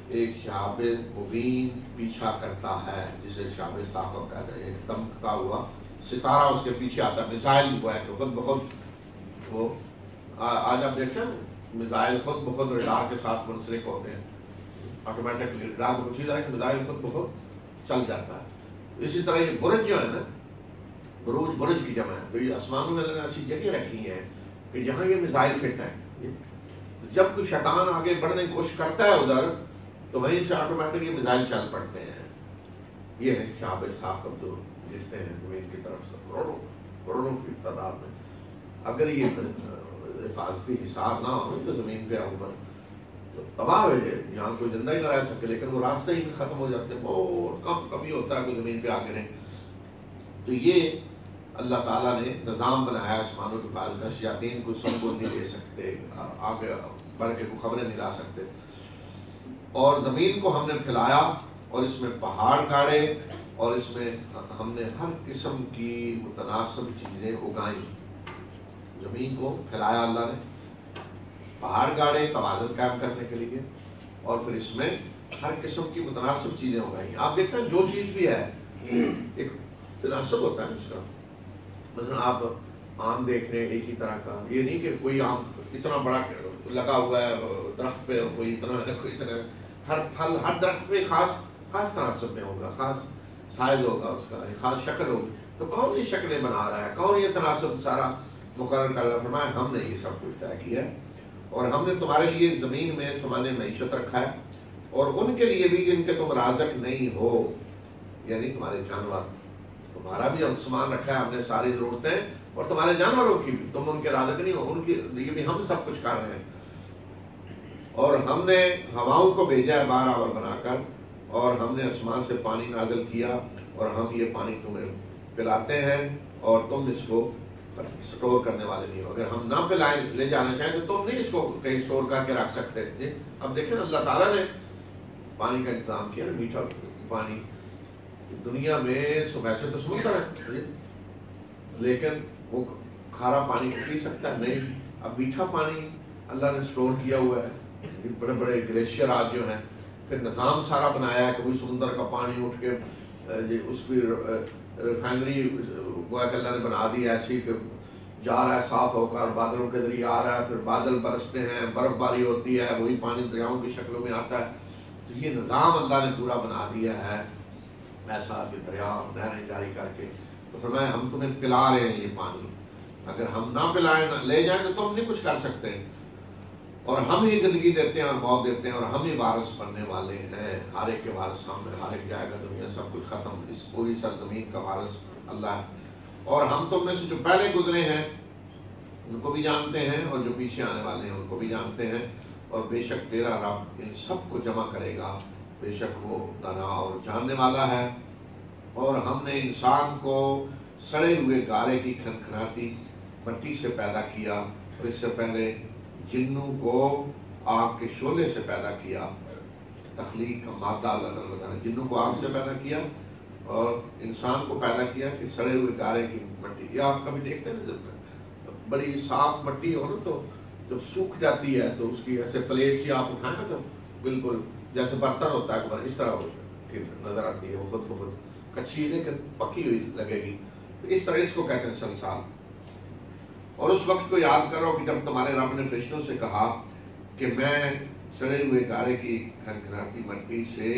ایک شہاب مبین پیچھا کرتا ہے، جسے شہاب ثاقب کہتے ہیں. ایک دمکتا ہوا ستارہ اس کے پیچھے آتا ہے، میزائل ہوا ہے کہ خود بخود وہ آج آپ دیکھتے ہیں میزائل خود بخود ریڈار کے ساتھ منسلک ہوتے ہیں، آٹومیٹکلی ریڈار کو پوچھی جائے کہ میزائل خود بخود چل جاتا ہے. اسی طرح یہ برج جو ہے نا، برج کی جمع ہے، تو یہ آسمانوں میں اللہ نے ایسی جگہ رکھی ہیں کہ جہاں یہ میزائل فٹ ہے. جب کوئی شیطان آگے بڑھنے کی کوشش کرتا ہے ادھر تو وہیں سے آٹومیٹک یہ میزائل چل پڑتے ہیں. یہ ہے شہاب ثاقب جو گرتے ہیں زمین کی طرف سے کروڑوں کی تعداد میں. اگر یہ حفاظتی حصار نہ ہو تو زمین پہ اوپر تو تباہ ہو جائے، یہاں کوئی زندہ ہی نہ رہ سکے. لیکن وہ راستے ہی ختم ہو جاتے ہیں، بہت کم کبھی ہوتا ہے کوئی زمین پہ آ گرے. تو یہ اللہ تعالیٰ نے نظام بنایا آسمانوں کے پاس، شیاطین کو سن کو نہیں لے سکتے، آگے بڑھ کے کو خبریں نہیں لا سکتے. اور زمین کو ہم نے پھیلایا اور اس میں پہاڑ گاڑے اور اس میں ہم نے ہر قسم کی متناسب چیزیں اگائیں. زمین کو پھیلایا اللہ نے، پہاڑ گاڑے توازن قائم کرنے کے لیے، اور پھر اس میں ہر قسم کی متناسب چیزیں ہو گئی. آپ دیکھتے ہیں جو چیز بھی ہے ایک تناسب ہوتا ہے اس کا. مثلا آپ آم دیکھ رہے ہیں ایک ہی طرح کا, یہ نہیں کہ کوئی آم اتنا بڑا لگا ہوا ہے درخت پہ, کوئی اتنا ہے کوئی اتنا. ہر پھل ہر درخت پہ خاص تناسب میں ہوگا, خاص سائز ہوگا اس کا, خاص شکل ہوگی. تو کون یہ شکلیں بنا رہا ہے, کون یہ تناسب سارا مقرر کر رہا ہے؟ فرمایا ہم نے یہ سب کچھ طے کیا ہے, اور ہم نے تمہارے لیے زمین میں سامان معیشت رکھا ہے, اور ان کے لیے بھی جن کے تم رازق نہیں ہو, یعنی تمہارے جانور. تمہارا بھی ہم سامان رکھا ہے ہم نے ساری ضرورتیں, اور تمہارے جانوروں کی بھی, تم ان کے رازق نہیں ہو, ان کے لیے بھی ہم سب کچھ کر رہے ہیں. اور ہم نے ہواؤں کو بھیجا ہے بارآور بنا کر, اور ہم نے آسمان سے پانی نازل کیا, اور ہم یہ پانی تمہیں پلاتے ہیں, اور تم اس کو سٹور کرنے والے نہیں ہو. اگر ہم نہ پلائیں لے جانا چاہیں تو تم نہیں اس کو کہیں سٹور کر کے رکھ سکتے. جی اب دیکھیں اللہ تعالیٰ نے پانی کا انتظام کیا نا, میٹھا پانی. دنیا میں ویسے تو سمندر ہے لیکن وہ کھارا پانی پی سکتا ہے نہیں. اب میٹھا پانی اللہ نے سٹور کیا ہوا ہے, بڑے بڑے گلیشیئر آج جو ہیں, پھر نظام سارا بنایا ہے کہ کوئی سمندر کا پانی اٹھ کے اس کی ریفائنری گویا کہ اللہ نے بنا دی ایسی کہ جا رہا ہے صاف ہو کر, بادلوں کے ذریعے آ رہا ہے, پھر بادل برستے ہیں, برف باری ہوتی ہے, وہی پانی دریاؤں کی شکلوں میں آتا ہے. تو یہ نظام اللہ نے پورا بنا دیا ہے ایسا کہ دریا نہریں جاری کر کے. تو فرمایا ہم تمہیں پلا رہے ہیں یہ پانی, اگر ہم نہ پلائیں نہ لے جائیں تو تم نہیں کچھ کر سکتے. اور ہم ہی زندگی دیتے ہیں اور موت دیتے ہیں, اور ہم ہی وارث بننے والے ہیں. ہر ایک کے وارث ہم ہیں, ہر ایک جائے گا دنیا سب کچھ ختم, اس پوری سرزمین کا وارث اللہ ہے. اور ہم تم میں سے جو پہلے گزرے ہیں ان کو بھی جانتے ہیں, اور جو پیچھے آنے والے ہیں ان کو بھی جانتے ہیں. اور بے شک تیرا رب ان سب کو جمع کرے گا, بے شک وہ دانا اور جاننے والا ہے. اور ہم نے انسان کو سڑے ہوئے گارے کی کھنکھناتی مٹی سے پیدا کیا, اور اس سے پہلے جنوں کو آگ کے شعلے سے پیدا کیا. تخلیق کا مادہ اللہ نے بتایا, جنوں کو آگ سے پیدا کیا اور انسان کو پیدا کیا کہ سڑے ہوئے گارے کی مٹی. یہ آپ کبھی دیکھتے ہیں جب بڑی صاف مٹی ہو نا تو جب سوکھ جاتی ہے تو اس کی ایسے پلیٹ سی آپ اٹھائیں نا تو بالکل جیسے برتن ہوتا ہے اس طرح نظر آتی ہے, وہ خود بخود کچی لیکن پکی ہوئی لگے گی. تو اس طرح اس کو کہتے ہیں سلسال. اور اس وقت کو یاد کرو کہ جب تمہارے رب نے فرشتوں سے کہا کہ میں سڑے ہوئے گارے کی کھنکھناتی مٹی سے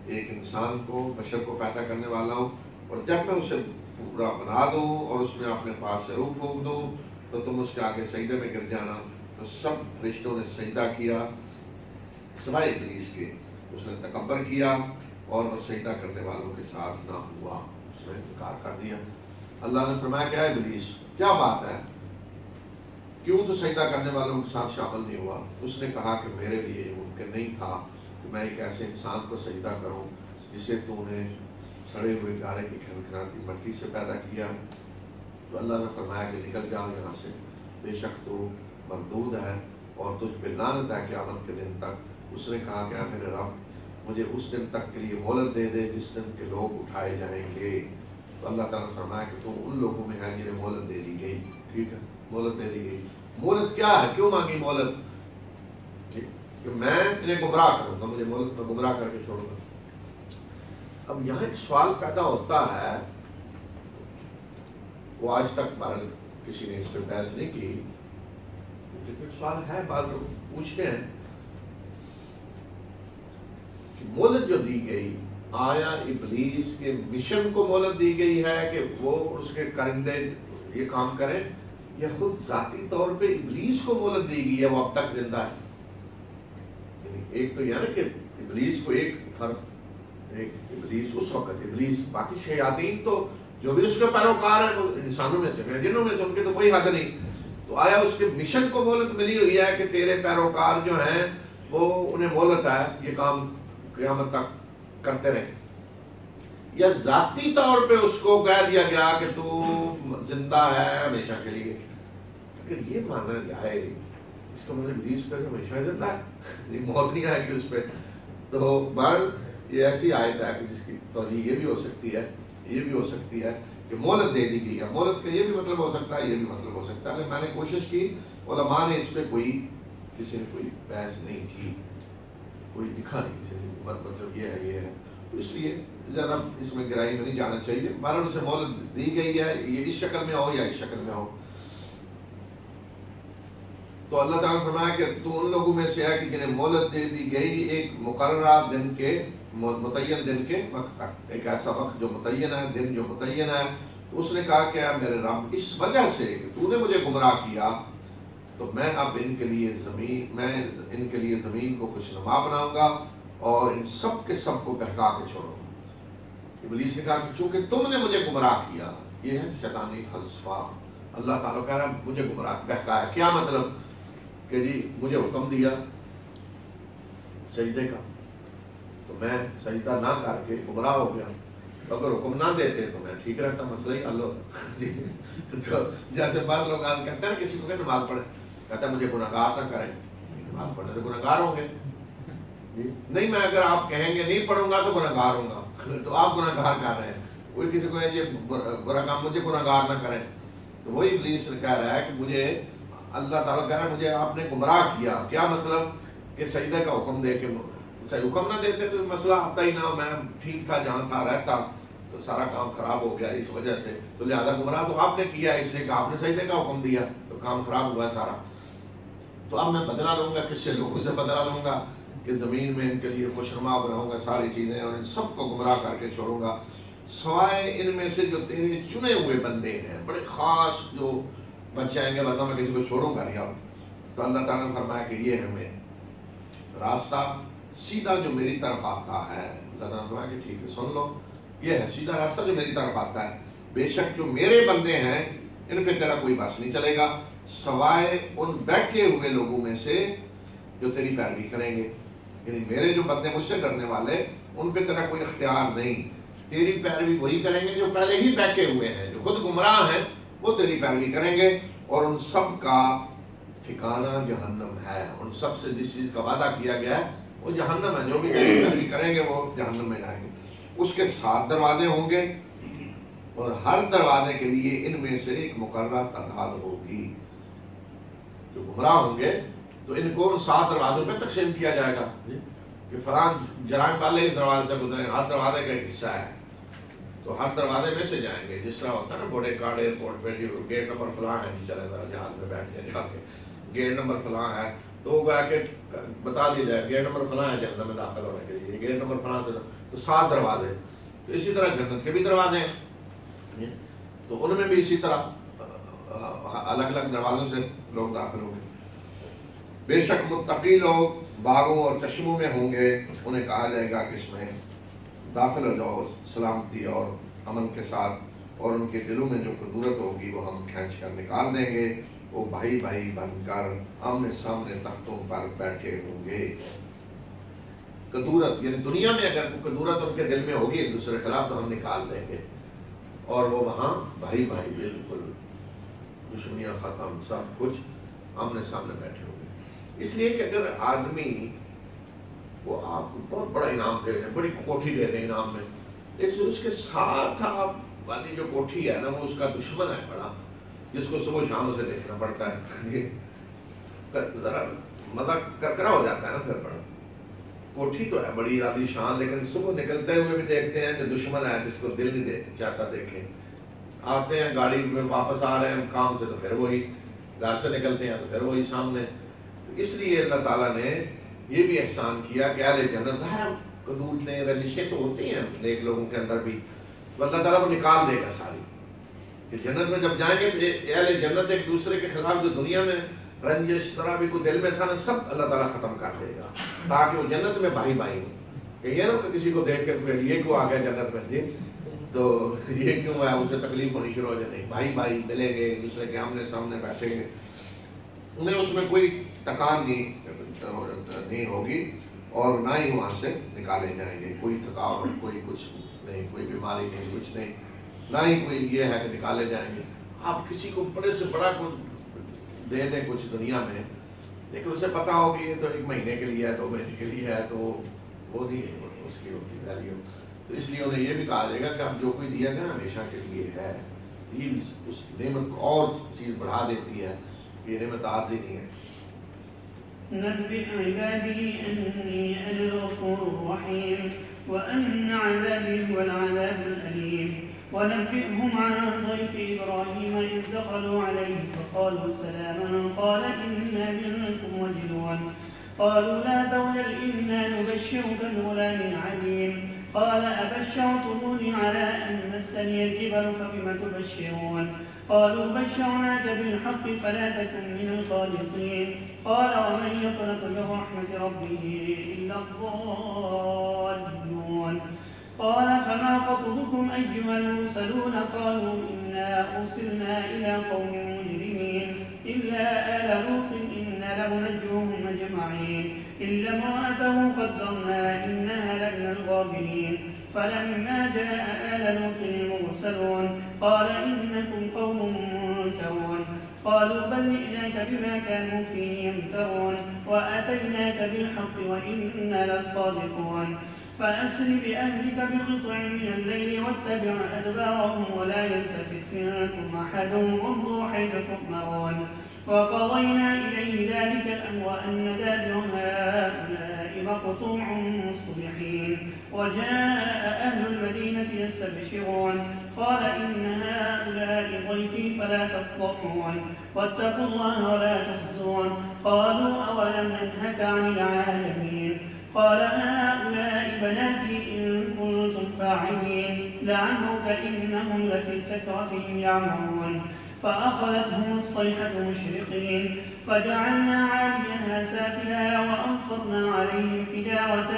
ایک انسان کو, بشر کو پیدا کرنے والا ہوں, اور جب میں اسے پورا بنا دوں اور اس میں اپنے پاس سے روح پھونک دوں تو تم اس کے آگے سجدے میں گر جانا. تو سب فرشتوں نے سجدہ کیا سوائے ابلیس کے. اس نے تکبر کیا اور وہ سجدہ کرنے والوں کے ساتھ نہ ہوا, اس نے انکار کر دیا. اللہ نے فرمایا کیا ابلیس کیا بات ہے, کیوں تو سجدہ کرنے والوں کے ساتھ شامل نہیں ہوا؟ اس نے کہا کہ میرے لیے ممکن نہیں تھا کہ میں ایک ایسے انسان کو سجدہ کروں جسے تو نے سڑے ہوئے گارے کی کھنکھناتی مٹی سے پیدا کیا. تو اللہ نے فرمایا کہ نکل جاؤ یہاں سے, بے شک تو مردود ہے اور تجھ پہ لعنت ہے قیامت کے دن تک. اس نے کہا کہ میرے رب مجھے اس دن تک کے لیے مہلت دے دے جس دن کے لوگ اٹھائے جائیں گے. تو اللہ تعالیٰ نے فرمایا کہ تم ان لوگوں میں ہے جنہیں مہلت دے دی گئی. ٹھیک ہے, مہلت دے دی گئی. مہلت کیا ہے, کیوں مانگی مہلت؟ کہ میں انہیں گمراہ کروں گا, مجھے مہلت میں گمراہ کر کے چھوڑوں گا. اب یہاں ایک سوال پیدا ہوتا ہے, وہ آج تک کسی نے اس پہ بحث نہیں کی, لیکن سوال ہے, بعض لوگ پوچھتے ہیں کہ مہلت جو دی گئی آیا ابلیس کے مشن کو مہلت دی گئی ہے کہ وہ اس کے کرندے یہ کام کریں, یا خود ذاتی طور پہ ابلیس کو مہلت دی گئی ہے, وہ اب تک زندہ ہے؟ یعنی ایک تو یہ نا کہ ابلیس کو ایک فرق, ایک ابلیس اس وقت ابلیس, باقی شیاطین تو جو بھی اس کے پیروکار ہیں وہ انسانوں میں سے ہیں, جنوں میں سے ان کے تو کوئی حد نہیں. تو آیا اس کے مشن کو مہلت ملی ہوئی ہے کہ تیرے پیروکار جو ہیں وہ انہیں مہلت ہے یہ کام قیامت تک کرتے رہے, یا ذاتی طور پہ اس کو کہہ دیا گیا کہ تو زندہ ہے ہمیشہ کے لیے؟ اگر یہ ماننا جائے اس کو میں نے ابلیس پہ ہمیشہ زندہ ہے, موت نہیں آئے گی اس پہ, تو بہر یہ ایسی آیت ہے کہ جس کی توجیہ یہ بھی ہو سکتی ہے, یہ بھی ہو سکتی ہے کہ مہلت دے دی گئی ہے. مہلت کا یہ بھی مطلب ہو سکتا ہے, یہ بھی مطلب ہو سکتا ہے. میں نے کوشش کی, علماء نے اس پہ کسی نے کوئی بحث نہیں کی. کوئی لکھا نہیں کسی نے، مطلب یہ ہے، تو اس لیے زیادہ اس میں گہرائی میں نہیں جانا چاہیے. بہرحال اسے مہلت دی گئی ہے، یہ اس شکل میں ہو یا اس شکل میں ہو. تو اللہ تعالیٰ نے فرمایا کہ تو ان لوگوں میں سے ہے کہ جنہیں مہلت دے دی گئی ایک مقررہ دن کے، متعین دن کے وقت تک، ایک ایسا وقت جو متعین ہے، دن جو متعین ہے. تو اس نے کہا کہ میرے رب اس وجہ سے کہ تو نے مجھے گمراہ کیا تو میں اب ان کے لیے زمین کو خوشنما بناؤں گا اور ان سب کے سب کو بہکا کے چھوڑوں گا. ابلیس نے کہا کہ چونکہ تم نے مجھے گمراہ کیا، یہ ہے شیطانی فلسفہ. اللہ تعالیٰ کہہ رہا ہے مجھے گمراہ بہکایا، کیا مطلب کہ جی مجھے حکم دیا سجدے کا تو میں سجدہ نہ کر کے گمراہ ہو گیا، اگر حکم نہ دیتے تو میں ٹھیک رہتا، مسئلہ ہی حل ہوتا. تو جیسے بعض لوگ آج کہتے ہیں کسی کو کہ نماز پڑھے، کہتا ہے مجھے گناہگار نہ کریں، نماز پڑھنے سے گناہگار ہوں گے. نہیں، میں اگر آپ کہیں گے نہیں پڑھوں گا تو گناہگار ہوں گا، تو آپ گناہگار کر رہے ہیں. کوئی کسی کو یہ برا کام مجھے گناہگار نہ کریں، تو وہی ابلیس کہہ رہا ہے کہ مجھے اللہ تعالیٰ کہہ رہا ہے مجھے آپ نے گمراہ کیا. کیا مطلب کہ سجدے کا حکم دے کے، حکم نہ دیتے تو مسئلہ آتا ہی نہ، میں ٹھیک تھا جہاں تھا رہتا، تو سارا کام خراب ہو گیا اس وجہ سے. تو لہذا گمراہ تو آپ نے کیا، اس لیے کہ آپ نے سجدے کا حکم دیا تو کام خراب ہوا سارا. تو اب میں بدلا لوں گا، کس سے؟ لوگوں سے بدلا لوں گا کہ زمین میں ان کے لیے خوشنما بناؤں گا ساری چیزیں اور ان سب کو گمراہ کر کے چھوڑوں گا، سوائے ان میں سے جو تیرے چنے ہوئے بندے ہیں، بڑے خاص جو بچ جائیں گے، ورنہ میں کسی کو چھوڑوں گا نہیں. اب تو اللہ تعالیٰ نے فرمایا کہ یہ ہمیں راستہ سیدھا جو میری طرف آتا ہے. اللہ تعالیٰ نے فرمایا کہ ٹھیک ہے سن لو، یہ ہے سیدھا راستہ جو میری طرف آتا ہے. بے شک جو میرے بندے ہیں ان پہ تیرا کوئی بس نہیں چلے گا، سوائے ان بیٹھے ہوئے لوگوں میں سے جو تیری پیروی کریں گے. یعنی میرے جو بندے مجھ سے ڈرنے والے، ان پہ تیرا کوئی اختیار نہیں. تیری پیروی وہی کریں گے جو پہلے ہی بیٹھے ہوئے ہیں، جو خود گمراہ ہیں وہ تیری پیروی کریں گے. اور ان سب کا ٹھکانہ جہنم ہے. ان سب سے جس چیز کا وعدہ کیا گیا ہے وہ جہنم ہے. جو بھی تیری پیروی کریں گے وہ جہنم میں جائیں گے. اس کے 7 دروازے ہوں گے اور ہر دروازے کے لیے ان میں سے ایک مقررہ تعداد ہوگی. جو گمراہ ہوں گے تو ان کو ان 7 دروازوں پہ تقسیم کیا جائے گا کہ فلاں جرائم والے اس دروازے سے گزرے. ہر دروازے کا ایک حصہ ہے تو ہر دروازے میں سے جائیں گے. جس طرح ہوتا ہے نا بوڑے کارڈ ایئرپورٹ پہ گیٹ نمبر فلاں ہے، چلے ذرا جہاز میں بیٹھ جائے جا کے گیٹ نمبر فلاں ہے، تو وہ گیا کہ بتا دیا جائے گیٹ نمبر فلاں ہے جہنم میں داخل ہونے کے لیے، گیٹ نمبر فلاں سے. تو 7 دروازے. تو اسی طرح جنت کے بھی دروازے ہیں، تو ان میں بھی اسی طرح الگ الگ دروازوں سے لوگ داخل ہوں گے. بے شک متقی لوگ باغوں اور چشموں میں ہوں گے، انہیں کہا جائے گا کہ اس میں داخل ہو جاؤ سلامتی اور امن کے ساتھ، اور ان کے دلوں میں جو قدورت ہوگی وہ ہم کھینچ کر نکال دیں گے. وہ بھائی بھائی بن کر آمنے سامنے تختوں پر بیٹھے ہوں گے. قدورت یعنی دنیا میں اگر قدورت ان کے دل میں ہوگی ایک دوسرے کے خلاف تو ہم نکال دیں گے، اور وہ وہاں بھائی بھائی بالکل دشمنیاں ختم، سب کچھ آمنے سامنے بیٹھے ہوں گے. اس لیے کہ اگر آدمی وہ آپ کو بہت بڑا انعام دے دیں، بڑی کوٹھی دے دیں انعام میں، لیکن اس کے ساتھ آپ والی جو کوٹھی ہے نا وہ اس کا دشمن ہے بڑا، جس کو صبح شام اسے دیکھنا پڑتا ہے، ذرا مزہ کرکرا ہو جاتا ہے نا. پھر بڑا کوٹھی تو ہے بڑی عالی شان، لیکن صبح نکلتے ہوئے بھی دیکھتے ہیں جو دشمن ہے جس کو دل نہیں چاہتا دیکھیں. آتے ہیں گاڑی میں واپس آ رہے ہیں کام سے تو پھر وہی، گھر سے نکلتے ہیں تو پھر وہی سامنے. تو اس لیے اللہ تعالیٰ نے یہ بھی احسان کیا کہ اہل جنت قدورتیں رنجشیں تو ہوتی ہیں نیک لوگوں کے اندر بھی، تو اللہ تعالیٰ کو نکال دے گا ساری. کہ جنت میں جب جائیں گے تو اہل جنت ایک دوسرے کے خلاف جو دنیا میں رنجش طرح بھی کوئی دل میں تھا نا سب اللہ تعالیٰ ختم کر دے گا، تاکہ وہ جنت میں بھائی بھائی ہوں. کہ یہ نا کسی کو دیکھ کے یہ کیوں آ گیا جنت میں، جی تو یہ کیوں ہے، اسے تکلیف ہونی شروع ہو جائے. نہیں، بھائی بھائی ملیں گے ایک دوسرے کے آمنے سامنے بیٹھیں گے، انہیں اس میں کوئی تکان نہیں ہوگی اور نہ ہی وہاں سے نکالے جائیں گے. کوئی تھکاوٹ، کوئی کچھ نہیں، کوئی بیماری نہیں، کچھ نہیں، نہ ہی کوئی یہ ہے کہ نکالے جائیں گے. آپ کسی کو بڑے سے بڑا کچھ دے دیں کچھ دنیا میں، لیکن اسے پتا ہو کہ یہ تو 1 مہینے کے لیے ہے، 2 مہینے کے لیے ہے، تو وہ نہیں اس کی ہوتی ویلیو. تو اس لیے انہیں یہ بھی کہا جائے گا کہ اب جو کوئی دیا گیا ہمیشہ کے لیے ہے. اس نعمت کو اور چیز بڑھا دیتی ہے، یہ نعمت عارضی نہیں ہے. نبئ عبادي أني أنا الغفور الرحيم وأن عذابي هو العذاب الأليم. ونبئهم عن ضيف إبراهيم إذ دخلوا عليه فقالوا سلاما قال إنا منكم وجلون قالوا لا توجل إنا نبشرك بغلام عليم قال أبشرتموني على أن مسني الكبر فبم تبشرون قالوا بشرناك بالحق فلا تكن من القانطين قال ومن يقنط من رحمة ربه إلا الضالون قال فما خطبكم أيها المرسلون قالوا إنا أرسلنا إلى قوم مجرمين إلا آل لوط إنا لمنجوهم أجمعين إلا امرأته قدرنا إنها لمن الغابرين فلما جاء آل لوط المرسلون قال إنكم قوم منكرون قالوا بل جئناك بما كانوا فيه يمترون وآتيناك بالحق وإنا لصادقون فأسر بأهلك بقطع من الليل واتبع أدبارهم ولا يلتفت منكم أحد وامضوا حيث تؤمرون وقضينا إليه ذلك الأمر أن دابر هؤلاء مقطوع مصبحين وجاء أهل المدينة يستبشرون قال إن هؤلاء ضيفي فلا تفضحون واتقوا الله ولا تخزون قالوا أولم ننهك عن العالمين قال هؤلاء بناتي إن كنتم فاعلين لعمرك إنهم لفي سكرتهم يعمهون فأخذتهم الصيحة مشرقين فجعلنا عاليها سافلها وأمطرنا عليهم حجارة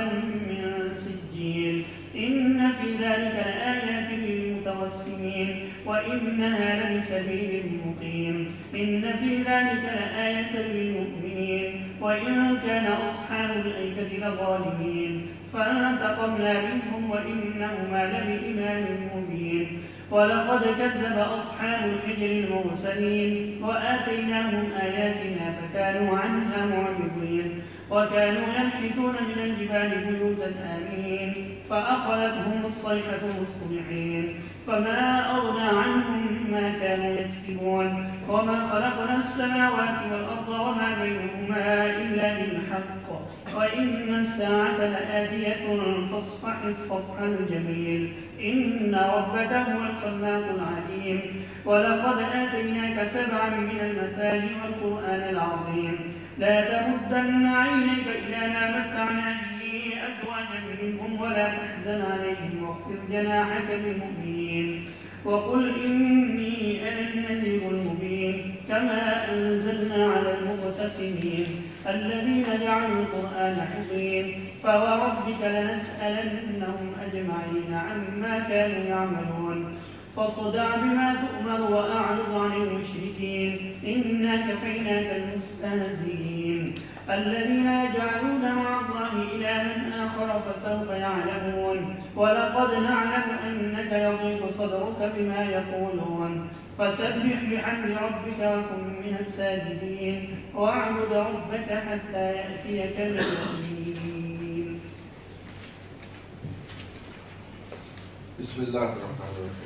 من سجيل إن في ذلك لآيات للمتوسمين وإنها لبسبيل مقيم إن في ذلك لآية للمؤمنين وإن كان أصحاب الأيكة لظالمين فانتقمنا منهم وإنهما لبإمام مبين ولقد كذب أصحاب الحجر المرسلين وآتيناهم آياتنا فكانوا عنها معرضين وكانوا ينحتون من الجبال بيوتا آمنين فأخذتهم الصيحة مصبحين فما أغنى عنهم ما كانوا يكسبون وما خلقنا السماوات والأرض وما بينهما إلا بالحق وإن الساعة لآتية فاصفح الصفح الجميل إن ربك هو الخلاق العليم ولقد آتيناك 7 من المثاني والقرآن العظيم لا تمدن عينيك إلى ما متعنا به أزواجا منهم ولا تحزن عليهم واخفض جناحك للمؤمنين وقل إني أنا النذير المبين كما أنزلنا على المقتسمين الذين جعلوا القرآن حضين فوربك لنسألنهم أجمعين عما كانوا يعملون فاصدع بما تؤمر وأعرض عن المشركين إنا كفيناك المستهزئين الذين يجعلون مع الله إلها آخر فسوف يعلمون ولقد نعلم أنك يضيق صدرك بما يقولون فسبح بحمد ربك وكن من الساجدين واعبد ربك حتى يأتيك اليقين. بسم الله الرحمن الرحيم.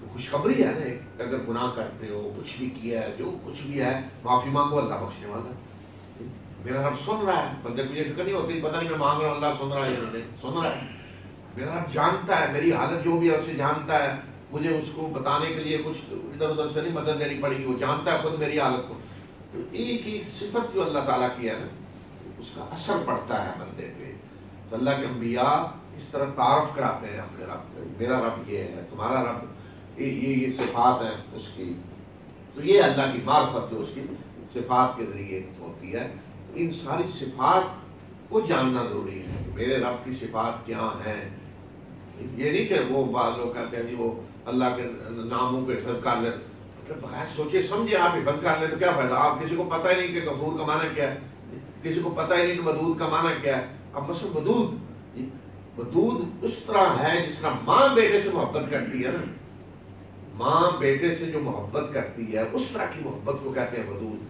تو خوشخبری ہے نا کہ اگر گناہ کرتے ہو، کچھ بھی کیا ہے، جو کچھ بھی ہے، معافی مانگو، اللہ بخشنے والا ہے۔ میرا رب سن رہا ہے، بندے کو یہ فکر نہیں ہوتی پتہ نہیں میں مانگ رہا ہوں اللہ سن رہا ہے یا نہیں، سن رہا ہے۔ میرا رب جانتا ہے میری حالت جو بھی ہے اسے جانتا ہے، مجھے اس کو بتانے کے لیے کچھ ادھر ادھر سے نہیں مدد دینی پڑے گی، وہ جانتا ہے خود میری حالت کو۔ تو ایک ایک صفت جو اللہ تعالیٰ کی ہے نا اس کا اثر پڑتا ہے بندے پہ۔ تو اللہ کے انبیاء اس طرح تعارف کراتے ہیں اپنے رب کو، میرا رب یہ ہے، تمہارا رب یہ صفات ہیں اس کی۔ تو یہ اللہ کی معرفت جو اس کی صفات کے ذریعے ہوتی ہے، ان ساری صفات کو جاننا ضروری ہے کہ میرے رب کی صفات کیا ہیں۔ یہ نہیں کہ وہ بعض لوگ کہتے ہیں جی وہ اللہ کے ناموں کو حفظ کر لے، مطلب بغیر سوچے سمجھے آپ حفظ کر لیں تو کیا فائدہ؟ آپ کسی کو پتہ ہی نہیں کہ غفور کا معنی کیا ہے، کسی کو پتہ ہی نہیں کہ ودود کا معنی کیا ہے۔ اب مثلا ودود اس طرح ہے جس طرح ماں بیٹے سے محبت کرتی ہے نا، ماں بیٹے سے جو محبت کرتی ہے اس طرح کی محبت کو کہتے ہیں ودود۔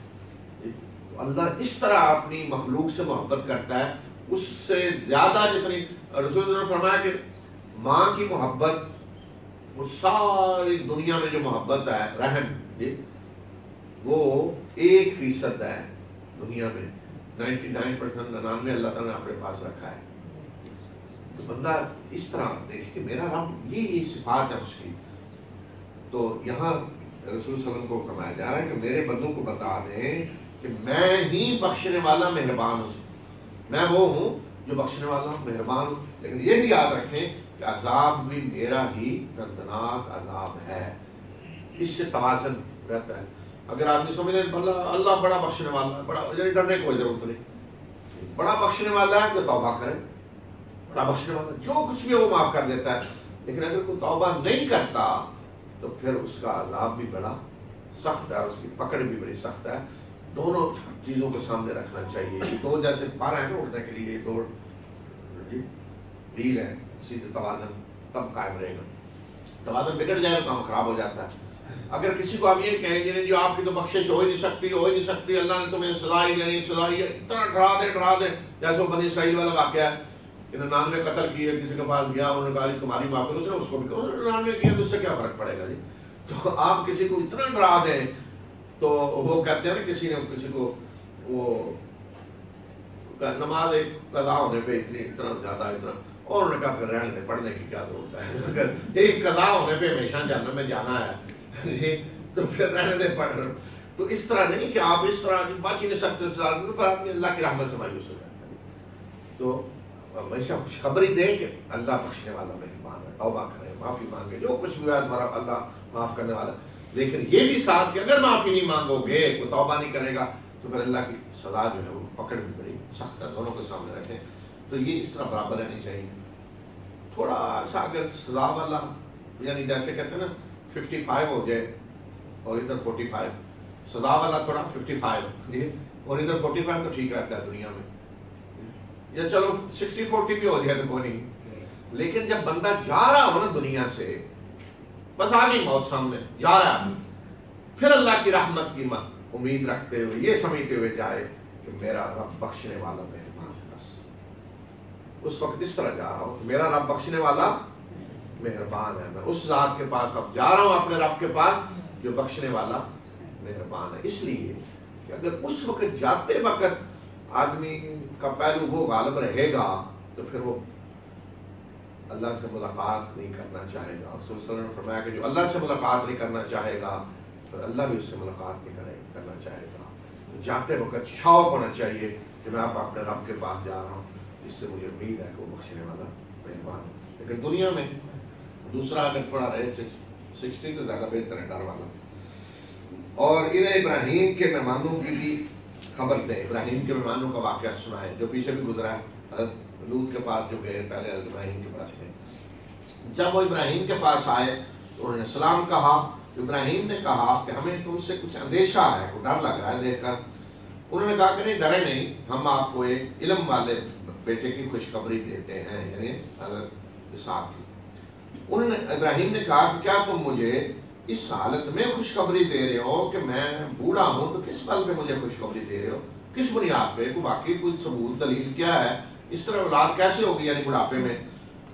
اللہ اس طرح اپنی مخلوق سے محبت کرتا ہے، اس سے زیادہ جتنی رسول اللہ نے فرمایا کہ ماں کی محبت وہ ساری دنیا میں جو محبت ہے رحم وہ 1% ہے دنیا میں، 99% نام اللہ تعالیٰ نے اپنے پاس رکھا ہے۔ تو بندہ اس طرح دیکھے کہ میرا رب یہ صفات ہے اس کی۔ تو یہاں رسول صلی اللہ علیہ وسلم کو فرمایا جا رہا ہے کہ میرے بندوں کو بتا دیں کہ میں ہی بخشنے والا مہربان ہوں، میں وہ ہوں جو بخشنے والا مہربان ہوں، لیکن یہ بھی یاد رکھیں کہ عذاب بھی میرا ہی دردناک عذاب ہے۔ اس سے توازن رہتا ہے۔ اگر آدمی سمجھ لیں اللہ بڑا بخشنے والا ہے، بڑا یعنی ڈرنے کی کوئی ضرورت نہیں، بڑا بخشنے والا ہے تو توبہ کرے، بڑا بخشنے والا جو کچھ بھی وہ معاف کر دیتا ہے، لیکن اگر کوئی توبہ نہیں کرتا تو پھر اس کا عذاب بھی بڑا سخت ہے اور اس کی پکڑ بھی بڑی سخت ہے۔ دونوں چیزوں کو سامنے رکھنا چاہیے۔ یہ دو جیسے پارا ہے نا اڑنے کے لیے، یہ دو ڈیل ہے، سیدھے توازن تب قائم رہے گا۔ توازن بگڑ جائے تو کام خراب ہو جاتا ہے۔ اگر کسی کو آپ یہ کہیں گے جو آپ کی تو بخشش ہو ہی نہیں سکتی، اللہ نے تمہیں سزا ہی دینی، سزا ہی اتنا ڈرا دے جیسے وہ بنی اسرائیل والا واقعہ ہے کہ 99 قتل کیے، کسی کے پاس گیا انہوں نے کہا تمہاری معاف کرو، اس کو بھی کہو 99 کیا، اس سے کیا فرق پڑے گا جی؟ تو آپ کسی کو اتنا ڈرا دیں تو وہ کہتے ہیں نا کسی کو وہ نماز ایک قضا ہونے پہ اتنا زیادہ اور انہوں نے کہا پھر رہنے پڑھنے کی کیا ضرورت ہے، اگر ایک قضا ہونے پہ ہمیشہ جہنم میں جانا ہے تو پھر رہنے دے پڑھ۔ تو اس طرح نہیں کہ آپ اس طرح بچ ہی نہیں سکتے سے پر آدمی اللہ کی رحمت سے مایوس ہو جاتا ہے۔ تو ہمیشہ خوشخبری دیں کہ اللہ بخشنے والا مہربان ہے، توبہ کریں، معافی مانگے، جو کچھ بھی ہے ہمارا اللہ معاف کرنے والا۔ لیکن یہ بھی ساتھ کہ اگر معافی نہیں مانگو گے، کوئی توبہ نہیں کرے گا تو پھر اللہ کی سزا جو ہے وہ پکڑ بھی بڑی سخت ہے، دونوں کو سامنے رکھیں۔ تو یہ اس طرح برابر رہنی چاہیے۔ تھوڑا سا اگر سزا والا یعنی جیسے کہتے ہیں نا 55 ہو جائے اور ادھر 45، سزا والا تھوڑا 55 اور ادھر 45 تو ٹھیک رہتا ہے دنیا میں، یا چلو 60-40 بھی ہو جائے تو کوئی نہیں۔ لیکن جب بندہ جا رہا ہو نا دنیا سے، بس آ گئی موت سامنے، جا رہا ہے، پھر اللہ کی رحمت کی امید رکھتے ہوئے یہ سمجھتے ہوئے جائے کہ میرا رب بخشنے والا مہربان ہے، بس اس وقت اس طرح جا رہا ہوں میرا رب بخشنے والا مہربان ہے، میں اس ذات کے پاس اب جا رہا ہوں، اپنے رب کے پاس جو بخشنے والا مہربان ہے۔ اس لیے کہ اگر اس وقت جاتے وقت آدمی کا پہلو وہ غالب رہے گا تو پھر وہ اللہ سے ملاقات نہیں کرنا چاہے گا۔ اور صلی اللہ علیہ وسلم نے فرمایا کہ جو اللہ سے ملاقات نہیں کرنا چاہے گا پھر اللہ بھی اس سے ملاقات نہیں کرنا چاہے گا۔ جاتے وقت شوق ہونا چاہیے کہ میں آپ اپنے رب کے پاس جا رہا ہوں، جس سے مجھے امید ہے کہ وہ بخشنے والا مہربان ہے۔ لیکن دنیا میں دوسرا اگر تھوڑا رہے 60 تو زیادہ بہتر ہے، ڈر والا۔ اور انہیں ابراہیم کے مہمانوں کی بھی خبر دیں، ابراہیم کے مہمانوں کا واقعہ سنائے جو پیچھے بھی گزرا ہے، حضرت لوط کے پاس جو گئے پہلے حضرت ابراہیم کے پاس گئے۔ جب وہ ابراہیم کے پاس آئے تو انہوں نے سلام کہا۔ ابراہیم نے کہا کہ ہمیں تم سے کچھ اندیشہ ہے، کو ڈر لگ رہا ہے دیکھ کر۔ انہوں نے کہا کہ نہیں ڈرے نہیں، ہم آپ کو ایک علم والے بیٹے کی خوشخبری دیتے ہیں، یعنی حضرت اسحاق کی۔ انہوں نے ابراہیم نے کہا کہ کیا تم مجھے اس حالت میں خوشخبری دے رہے ہو کہ میں بوڑھا ہوں، تو کس پل پہ مجھے خوشخبری دے رہے ہو، کس بنیاد پہ، کوئی واقعی کوئی ثبوت دلیل کیا ہے، اس طرح اولاد کیسے ہوگی یعنی بڑھاپے میں؟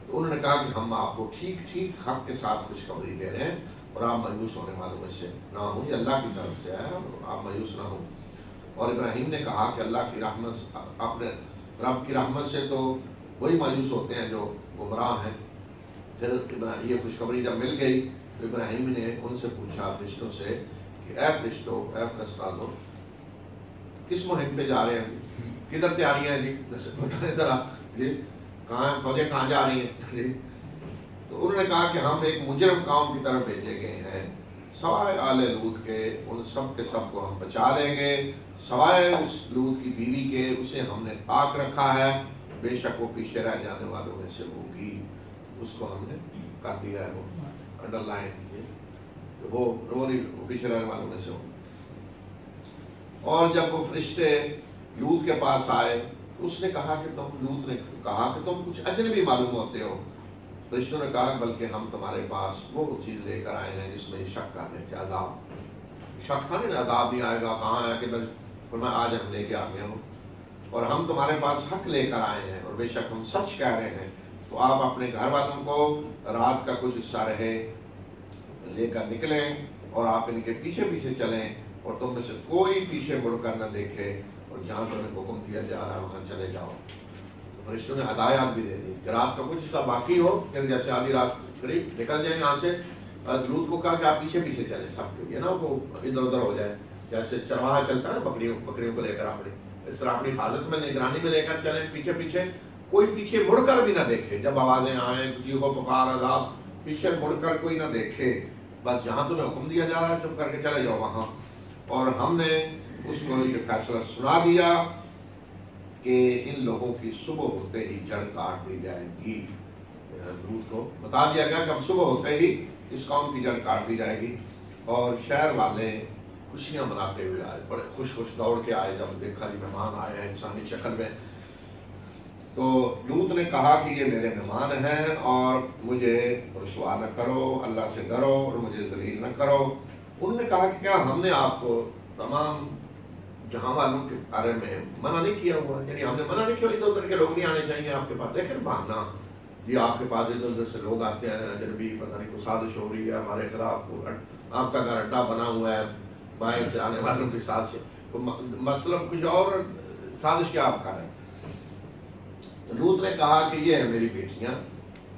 تو انہوں نے کہا کہ ہم آپ کو ٹھیک ٹھیک حق کے ساتھ خوشخبری دے رہے ہیں، اور آپ مایوس ہونے والوں میں سے نہ ہوں. یہ اللہ کی طرف سے ہے، آپ مایوس نہ ہوں. اور ابراہیم نے کہا کہ اللہ کی رحمت، اپنے رب کی رحمت سے تو وہی مایوس ہوتے ہیں جو گمراہ ہیں. پھر یہ خوشخبری جب مل گئی تو ابراہیم نے ان سے پوچھا فرشتوں سے کہ اے فرشتوں، اے فرشتوں، کس مہم پہ جا رہے ہیں؟ کدھر تیاریاں ہیں جی؟ بتائیں ذرا جی، کہاں فوجیں کہاں جا رہی ہیں جی؟ تو انہوں نے کہا کہ ہم ایک مجرم قوم کی طرف بھیجے گئے ہیں، سوائے آل لوط کے ان سب کے سب کو ہم بچا لیں گے، سوائے اس لوط کی بیوی کے، اسے ہم نے پاک رکھا ہے، بے شک وہ پیچھے رہ جانے والوں میں سے ہوگی. اس کو ہم نے کر دیا ہے، وہ انڈر لائن، وہ پیچھے رہنے والوں میں سے ہوگی. اور جب وہ فرشتے لوط کے پاس آئے تو اس نے کہا کہ لوط نے کہا کہ تم کچھ اجنبی معلوم ہوتے ہو. فرشتوں نے کہا بلکہ ہم تمہارے پاس وہ چیز لے کر آئے ہیں جس میں شک کرنے تھے، عذاب. شک تھا نہیں، عذاب نہیں آئے گا، کہاں آیا کہ فرمایا آج ہم لے کے آ گئے ہوں، اور ہم تمہارے پاس حق لے کر آئے ہیں، اور بے شک ہم سچ کہہ رہے ہیں. تو آپ اپنے گھر والوں کو رات کا کچھ حصہ رہے لے کر نکلیں، اور آپ ان کے پیچھے پیچھے چلیں، اور تم میں سے کوئی پیچھے مڑ کر نہ دیکھے، اور جہاں تمہیں حکم دیا جا رہا ہے وہاں چلے جاؤ. فرشتوں نے ہدایات بھی دے دی کہ رات کا کچھ حصہ باقی ہو، پھر جیسے آدھی رات قریب نکل جائیں یہاں سے. لوط کو کہا کہ آپ پیچھے پیچھے چلیں سب کے، یہ نا وہ ادھر ادھر ہو جائے، جیسے چرواہا چلتا ہے نا بکریوں کو لے کر اپنی، اس طرح اپنی حفاظت میں نگرانی میں لے کر چلیں پیچھے پیچھے، کوئی پیچھے مڑ کر بھی نہ دیکھے. جب آوازیں آئیں چیخو پکار عذاب، پیچھے مڑ کر کوئی نہ دیکھے، بس جہاں تمہیں حکم دیا جا رہا ہے چپ کر کے چلے جاؤ وہاں. اور ہم نے اس کو یہ فیصلہ سنا دیا کہ ان لوگوں کی صبح ہوتے ہی جڑ کاٹ دی جائے گی. لوط کو بتا دیا گیا کہ اب صبح ہوتے ہی اس قوم کی جڑ کاٹ دی جائے گی. اور شہر والے خوشیاں مناتے ہوئے آئے، بڑے خوش دوڑ کے آئے جب دیکھا جی مہمان آئے ہیں انسانی شکل میں. تو لوط نے کہا کہ یہ میرے مہمان ہیں اور مجھے رسوا نہ کرو، اللہ سے ڈرو اور مجھے ذلیل نہ کرو. انہوں نے کہا کہ کیا ہم نے آپ کو تمام جہاں والوں کے بارے میں منع نہیں کیا ہوا، یعنی ہم نے منع نہیں کیا ادھر ادھر کے لوگ نہیں آنے چاہیے آپ کے پاس. دیکھیں بہانا جی، آپ کے پاس ادھر ادھر سے لوگ آتے ہیں، اجنبی پتہ نہیں کوئی سازش ہو رہی ہے ہمارے خلاف، آپ کا گھر اڈا بنا ہوا ہے باہر سے آنے والوں کے ساتھ، مطلب کچھ اور سازش کیا آپ کر رہے ہیں. لوط نے کہا کہ یہ ہے میری بیٹیاں،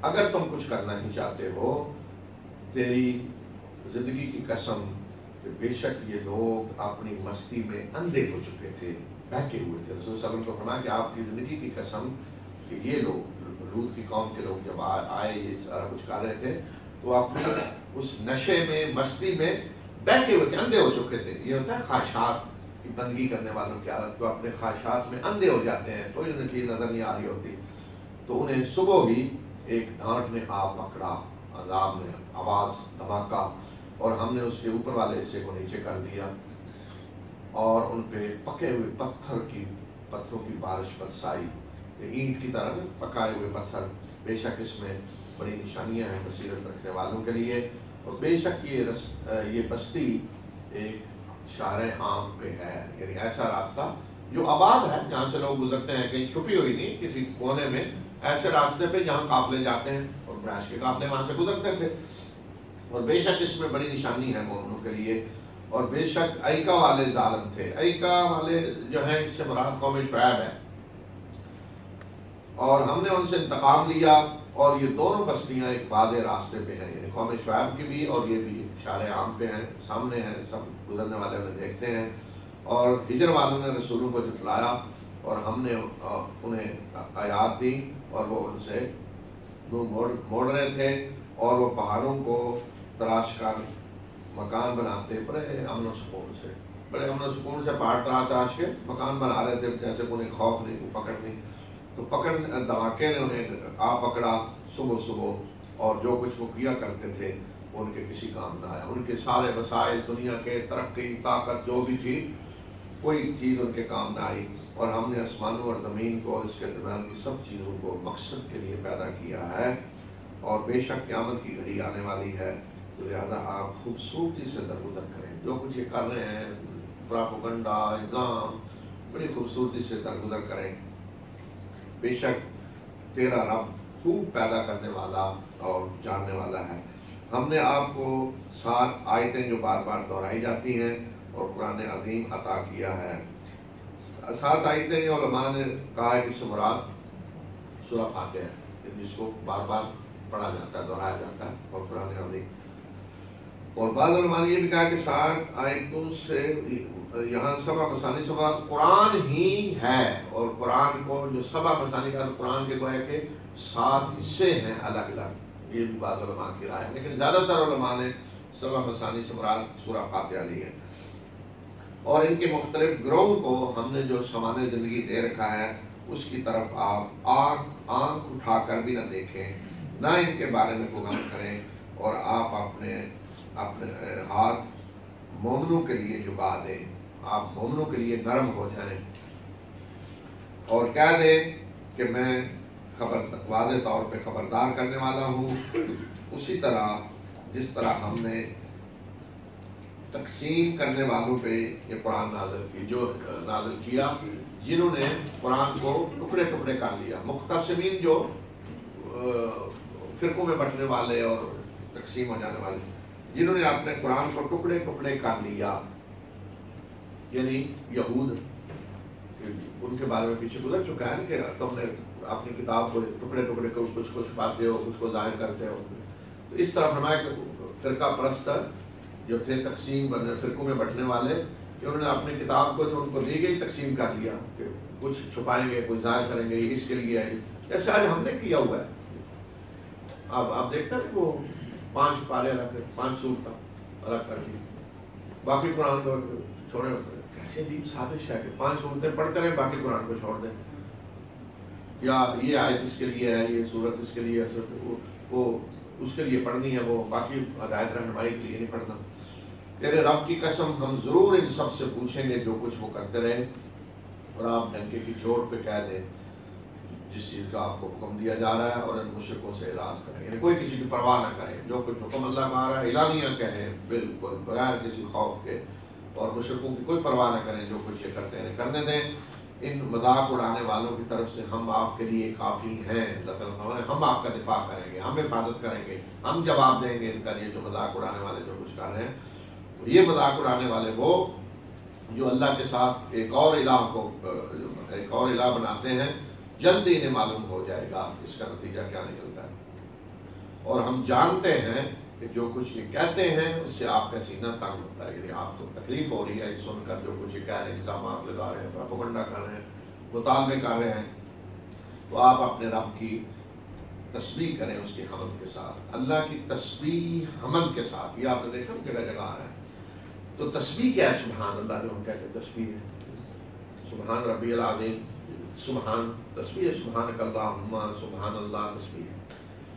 اگر تم کچھ کرنا ہی چاہتے ہو، تیری زندگی کی قسم کہ بے شک یہ لوگ اپنی مستی میں اندھے ہو چکے تھے، بہکے ہوئے تھے. رسول صلی اللہ علیہ وسلم کو فرمایا کہ آپ کی زندگی کی قسم کہ یہ لوگ لوط کی قوم کے لوگ جب آئے یہ سارا کچھ کر رہے تھے تو اپنے اس نشے میں مستی میں بہکے ہوئے تھے، اندھے ہو چکے تھے. یہ ہوتا ہے خواہشات کی بندگی کرنے والوں کی عادت کو، اپنے خواہشات میں اندھے ہو جاتے ہیں، کوئی انہیں چیز نظر نہیں آ رہی ہوتی. تو انہیں صبح ہی ایک ڈانٹ نے آ پکڑا، عذاب نے آواز دھماکہ، اور ہم نے اس کے اوپر والے حصے کو نیچے کر دیا اور ان پہ پکے ہوئے پتھروں کی بارش برسائی. اینٹ کی طرح پکائے ہوئے پتھر. بے شک اس میں بڑی نشانیاں ہیں بصیرت رکھنے والوں کے لیے. اور بے شک یہ بستی ایک شہر عام پہ ہے، یعنی ایسا راستہ جو آباد ہے جہاں سے لوگ گزرتے ہیں، کہیں چھپی ہوئی نہیں کسی کونے میں، ایسے راستے پہ جہاں قافلے جاتے ہیں اور قریش کے قافلے وہاں سے گزرتے تھے. اور بے شک اس میں بڑی نشانی ہے مومنوں کے لیے. اور بے شک ایکا والے ظالم تھے. ایکا والے جو ہیں اس سے مراد قوم شعیب ہے، اور ہم نے ان سے انتقام لیا. اور یہ دونوں بستیاں ایک وعدے راستے پہ ہیں، یعنی قوم شعیب کی بھی اور یہ بھی شارع عام پہ ہیں، سامنے ہیں، سب گزرنے والے انہیں دیکھتے ہیں. اور ہجر والوں نے رسولوں کو جھٹلایا اور ہم نے انہیں آیات دی اور وہ ان سے موڑ رہے تھے، اور وہ پہاڑوں کو تراش کر مکان بناتے، بڑے امن و سکون سے پہاڑ تراش کے مکان بنا رہے تھے، جیسے انہیں خوف نہیں، کوئی پکڑ نہیں. تو دھماکے نے انہیں آ پکڑا صبح، اور جو کچھ وہ کیا کرتے تھے وہ ان کے کسی کام نہ آیا. ان کے سارے وسائل دنیا کے، ترقی، طاقت جو بھی تھی، کوئی چیز ان کے کام نہ آئی. اور ہم نے آسمانوں اور زمین کو اور اس کے درمیان کی سب چیزوں کو مقصد کے لیے پیدا کیا ہے. اور بے شک قیامت کی گھڑی آنے والی ہے، تو لہٰذا آپ خوبصورتی سے درگزر کریں. جو کچھ یہ کر رہے ہیں پراپیگنڈا، الزام، بڑی خوبصورتی سے درگزر کریں. بے شک تیرا رب خوب پیدا کرنے والا اور جاننے والا ہے. ہم نے آپ کو 7 آیتیں جو بار بار دہرائی جاتی ہیں اور قرآن عظیم عطا کیا ہے. 7 آیتیں علماء نے کہا ہے کہ اس سے مراد سورہ فاتحہ ہے، جس کو بار بار پڑھا جاتا ہے، دہرایا جاتا ہے، اور قرآن عظیم. اور بعض علماء نے یہ بھی کہا کہ 7 آیتوں سے یہاں 7 مثانی سے مراد قرآن ہی ہے، اور قرآن کو جو 7 مثانی کا قرآن کے گویا کہ 7 حصے ہیں الگ الگ. یہ بھی بعض علماء کی رائے ہے، لیکن زیادہ تر علماء نے 7 مثانی سے مراد سورہ فاتحہ لی ہے. اور ان کے مختلف گروہوں کو ہم نے جو سامان زندگی دے رکھا ہے اس کی طرف آپ آنکھ اٹھا کر بھی نہ دیکھیں، نہ ان کے بارے میں غم کریں، اور آپ اپنے ہاتھ مومنوں کے لیے جھکا دیں، آپ مومنوں کے لیے نرم ہو جائیں اور کہہ دیں کہ میں واضح طور پہ خبردار کرنے والا ہوں. اسی طرح جس طرح ہم نے تقسیم کرنے والوں پہ یہ قرآن نازل کیا، جنہوں نے قرآن کو ٹکڑے ٹکڑے کر لیا. مختصمین جو فرقوں میں بٹنے والے اور تقسیم ہو جانے والے، جنہوں نے اپنے قرآن کو ٹکڑے ٹکڑے کر لیا، یعنی یہود. ان کے بارے میں پیچھے گزر چکا ہے کہ تم نے اپنی کتاب کو ٹکڑے ٹکڑے کر کچھ کو چھپاتے ہو، کچھ کو ظاہر کرتے ہو. تو اس طرح فرمایا کہ فرقہ پرست جو تھے تقسیم فرقوں میں بٹنے والے، کہ انہوں نے اپنی کتاب کو جو ان کو دی گئی تقسیم کر لیا، کہ کچھ چھپائیں گے، کچھ ظاہر کریں گے، اس کے لیے ہے. جیسے آج ہم نے کیا ہوا ہے. اب آپ دیکھتے ہیں کہ وہ 5 پارے الگ، 5 صورتیں الگ کر دی، باقی قرآن کو چھوڑے. کیسے عجیب سازش ہے کہ 5 صورتیں پڑھتے رہیں، باقی قرآن کو چھوڑ دیں. یا یہ آیت اس کے لیے ہے، یہ صورت اس کے لیے ہے، وہ اس کے لیے پڑھنی ہے، وہ باقی ہدایت رہنمائی کے لیے نہیں پڑھنا. تیرے رب کی قسم ہم ضرور ان سب سے پوچھیں گے جو کچھ وہ کرتے رہے. اور آپ ڈنکے کی چوٹ پہ کہہ دیں جس چیز کا آپ کو حکم دیا جا رہا ہے، اور ان مشرکوں سے اعراض کریں، یعنی کوئی کسی کی پرواہ نہ کرے. جو کچھ حکم اللہ کا آ رہا ہے اعلانیہ کہیں بالکل بغیر کسی خوف کے، اور مشرکوں کی کوئی پرواہ نہ کریں. جو کچھ یہ کرتے ہیں کرنے دیں. ان مذاق اڑانے والوں کی طرف سے ہم آپ کے لیے کافی ہیں. اللہ تعالیٰ ہم آپ کا دفاع کریں گے، ہم حفاظت کریں گے، ہم جواب دیں گے ان کا. یہ جو مذاق اڑانے والے جو کچھ کر رہے ہیں، تو یہ مذاق اڑانے والے وہ جو اللہ کے ساتھ ایک اور الہ بناتے ہیں، جلدی انہیں معلوم ہو جائے گا اس کا نتیجہ کیا نکلتا ہے. اور ہم جانتے ہیں کہ جو کچھ یہ کہتے ہیں اس سے آپ کا سینہ تنگ ہوتا ہے. یعنی آپ کو تکلیف ہو رہی ہے سن کر جو کچھ یہ کہہ رہے ہیں، الزامات لگا رہے ہیں، پروپیگنڈا کر رہے ہیں، مطالبے کر رہے ہیں. تو آپ اپنے رب کی تسبیح کریں اس کی حمد کے ساتھ. اللہ کی تسبیح حمد کے ساتھ، یہ آپ نے دیکھا جگہ جگہ آ رہا ہے. تو تسبیح کیا ہے؟ سبحان اللہ جو ہم کہتے ہیں تسبیح ہے. سبحان ربی العظیم، سبحان تسبیح ہے. سبحانک اللہم، سبحان اللہ تسبیح ہے.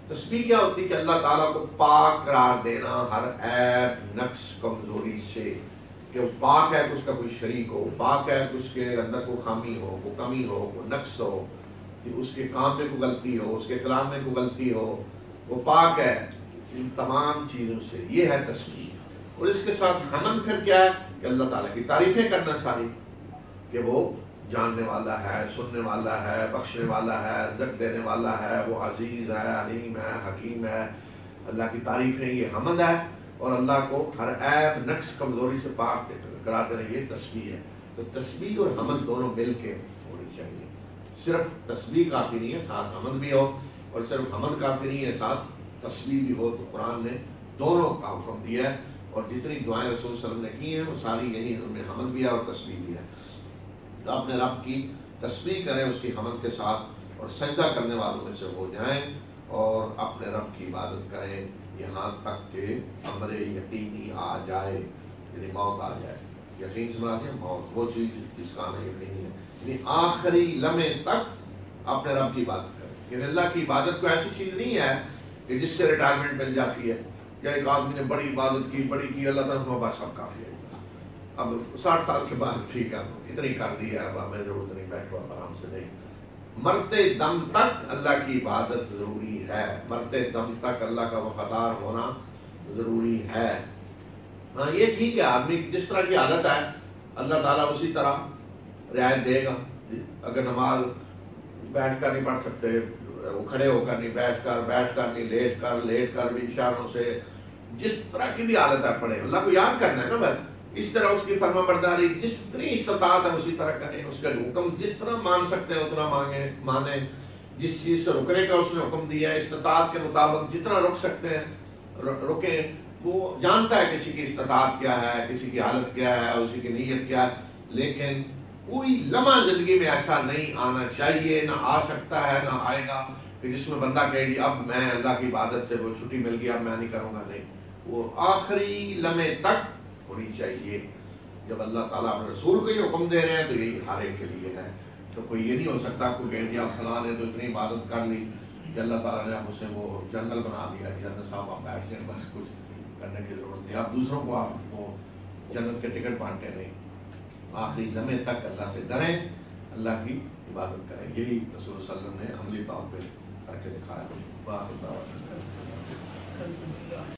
تسبیح کیا ہوتی ہے؟ کہ اللہ تعالیٰ کو پاک قرار دینا ہر عیب، نقص، کمزوری سے. کہ وہ پاک ہے کہ اس کا کوئی شریک ہو، پاک ہے کہ اس کے اندر کوئی خامی ہو، کوئی کمی ہو، کوئی نقص ہو، کہ اس کے کام میں کوئی غلطی ہو، اس کے کلام میں کوئی غلطی ہو. وہ پاک ہے ان تمام چیزوں سے. یہ ہے تسبیح. اور اس کے ساتھ حمد پھر کیا ہے؟ کہ اللہ تعالیٰ کی تعریفیں کرنا ساری، کہ وہ جاننے والا ہے، سننے والا ہے، بخشنے والا ہے، رزق دینے والا ہے، وہ عزیز ہے، علیم ہے، حکیم ہے. اللہ کی تعریفیں یہ حمد ہے. اور اللہ کو ہر عیب، نقص، کمزوری سے پاک قرار دینا یہ تسبیح ہے. تو تسبیح اور حمد دونوں مل کے ہونی چاہیے. صرف تسبیح کافی نہیں ہے، ساتھ حمد بھی ہو، اور صرف حمد کافی نہیں ہے، ساتھ تسبیح بھی ہو. تو قرآن نے دونوں کا حکم دیا ہے. اور جتنی دعائیں رسول صلی اللہ علیہ وسلم نے کی ہیں وہ ساری یہی، ان میں حمد بھی ہے اور تسبیح بھی ہے. تو اپنے رب کی تسبیح کریں اس کی حمد کے ساتھ، اور سجدہ کرنے والوں میں سے ہو جائیں، اور اپنے رب کی عبادت کریں یہاں تک کہ امر یقینی آ جائے، یعنی موت آ جائے. یقین سے مراد ہے موت، وہ چیز جس کا ہمیں یقین ہے. یعنی آخری لمحے تک اپنے رب کی عبادت کریں. یعنی اللہ کی عبادت کو ایسی چیز نہیں ہے کہ جس سے ریٹائرمنٹ مل جاتی ہے، یا ایک آدمی نے بڑی عبادت کی، بڑی کی، اللہ تعالیٰ کو بس سب کافی ہے. اب 60 سال کے بعد ٹھیک ہے اتنی کر دی ہے، اب ہمیں ضرورت نہیں، بیٹھو آرام سے. نہیں، مرتے دم تک اللہ کی عبادت ضروری ہے. مرتے دم تک اللہ کا وفادار ہونا ضروری ہے. ہاں یہ ٹھیک ہے، آدمی جس طرح کی عادت ہے اللہ تعالیٰ اسی طرح رعایت دے گا. اگر نماز بیٹھ کر نہیں پڑھ سکتے، وہ کھڑے ہو کر نہیں، بیٹھ کر نہیں، لیٹ کر بھی اشاروں سے جس طرح کی بھی حالت ہے پڑھے، اللہ کو یاد کرنا ہے نا بس، اس طرح اس کی فرما برداری جتنی استطاعت ہے اسی طرح کریں، اس کا حکم جس طرح مان سکتے ہیں اتنا مانیں، جس چیز سے رکنے کا اس نے حکم دیا ہے استطاعت کے مطابق جتنا رک سکتے ہیں رکیں. وہ جانتا ہے کسی کی استطاعت کیا ہے، کسی کی حالت کیا ہے، اسی کی نیت کیا ہے، لیکن کوئی لمحہ زندگی میں ایسا نہیں آنا چاہیے، نہ آ سکتا ہے نہ آئے گا کہ جس میں بندہ کہے گی اب میں اللہ کی عبادت سے وہ چھٹی مل گئی اب میں نہیں کروں گا. نہیں، وہ آخری لمحے تک ہونی چاہیے. جب اللہ تعالیٰ اپنے رسول کو یہ حکم دے رہے ہیں تو یہی ہر ایک کے لیے ہے. تو کوئی یہ نہیں ہو سکتا کوئی کہہ دیا فلاں نے تو اتنی عبادت کر لی کہ اللہ تعالیٰ نے اب اسے وہ جنرل بنا دیا کہ جنرل صاحب آپ بیٹھ جائیں بس کچھ کرنے کی ضرورت نہیں، آپ دوسروں کو آپ وہ جنت کے ٹکٹ بانٹے نہیں. آخری لمحے تک اللہ سے ڈریں، اللہ کی عبادت کریں. یہی رسول صلی اللہ علیہ وسلم نے عملی طور پہ کر کے دکھایا.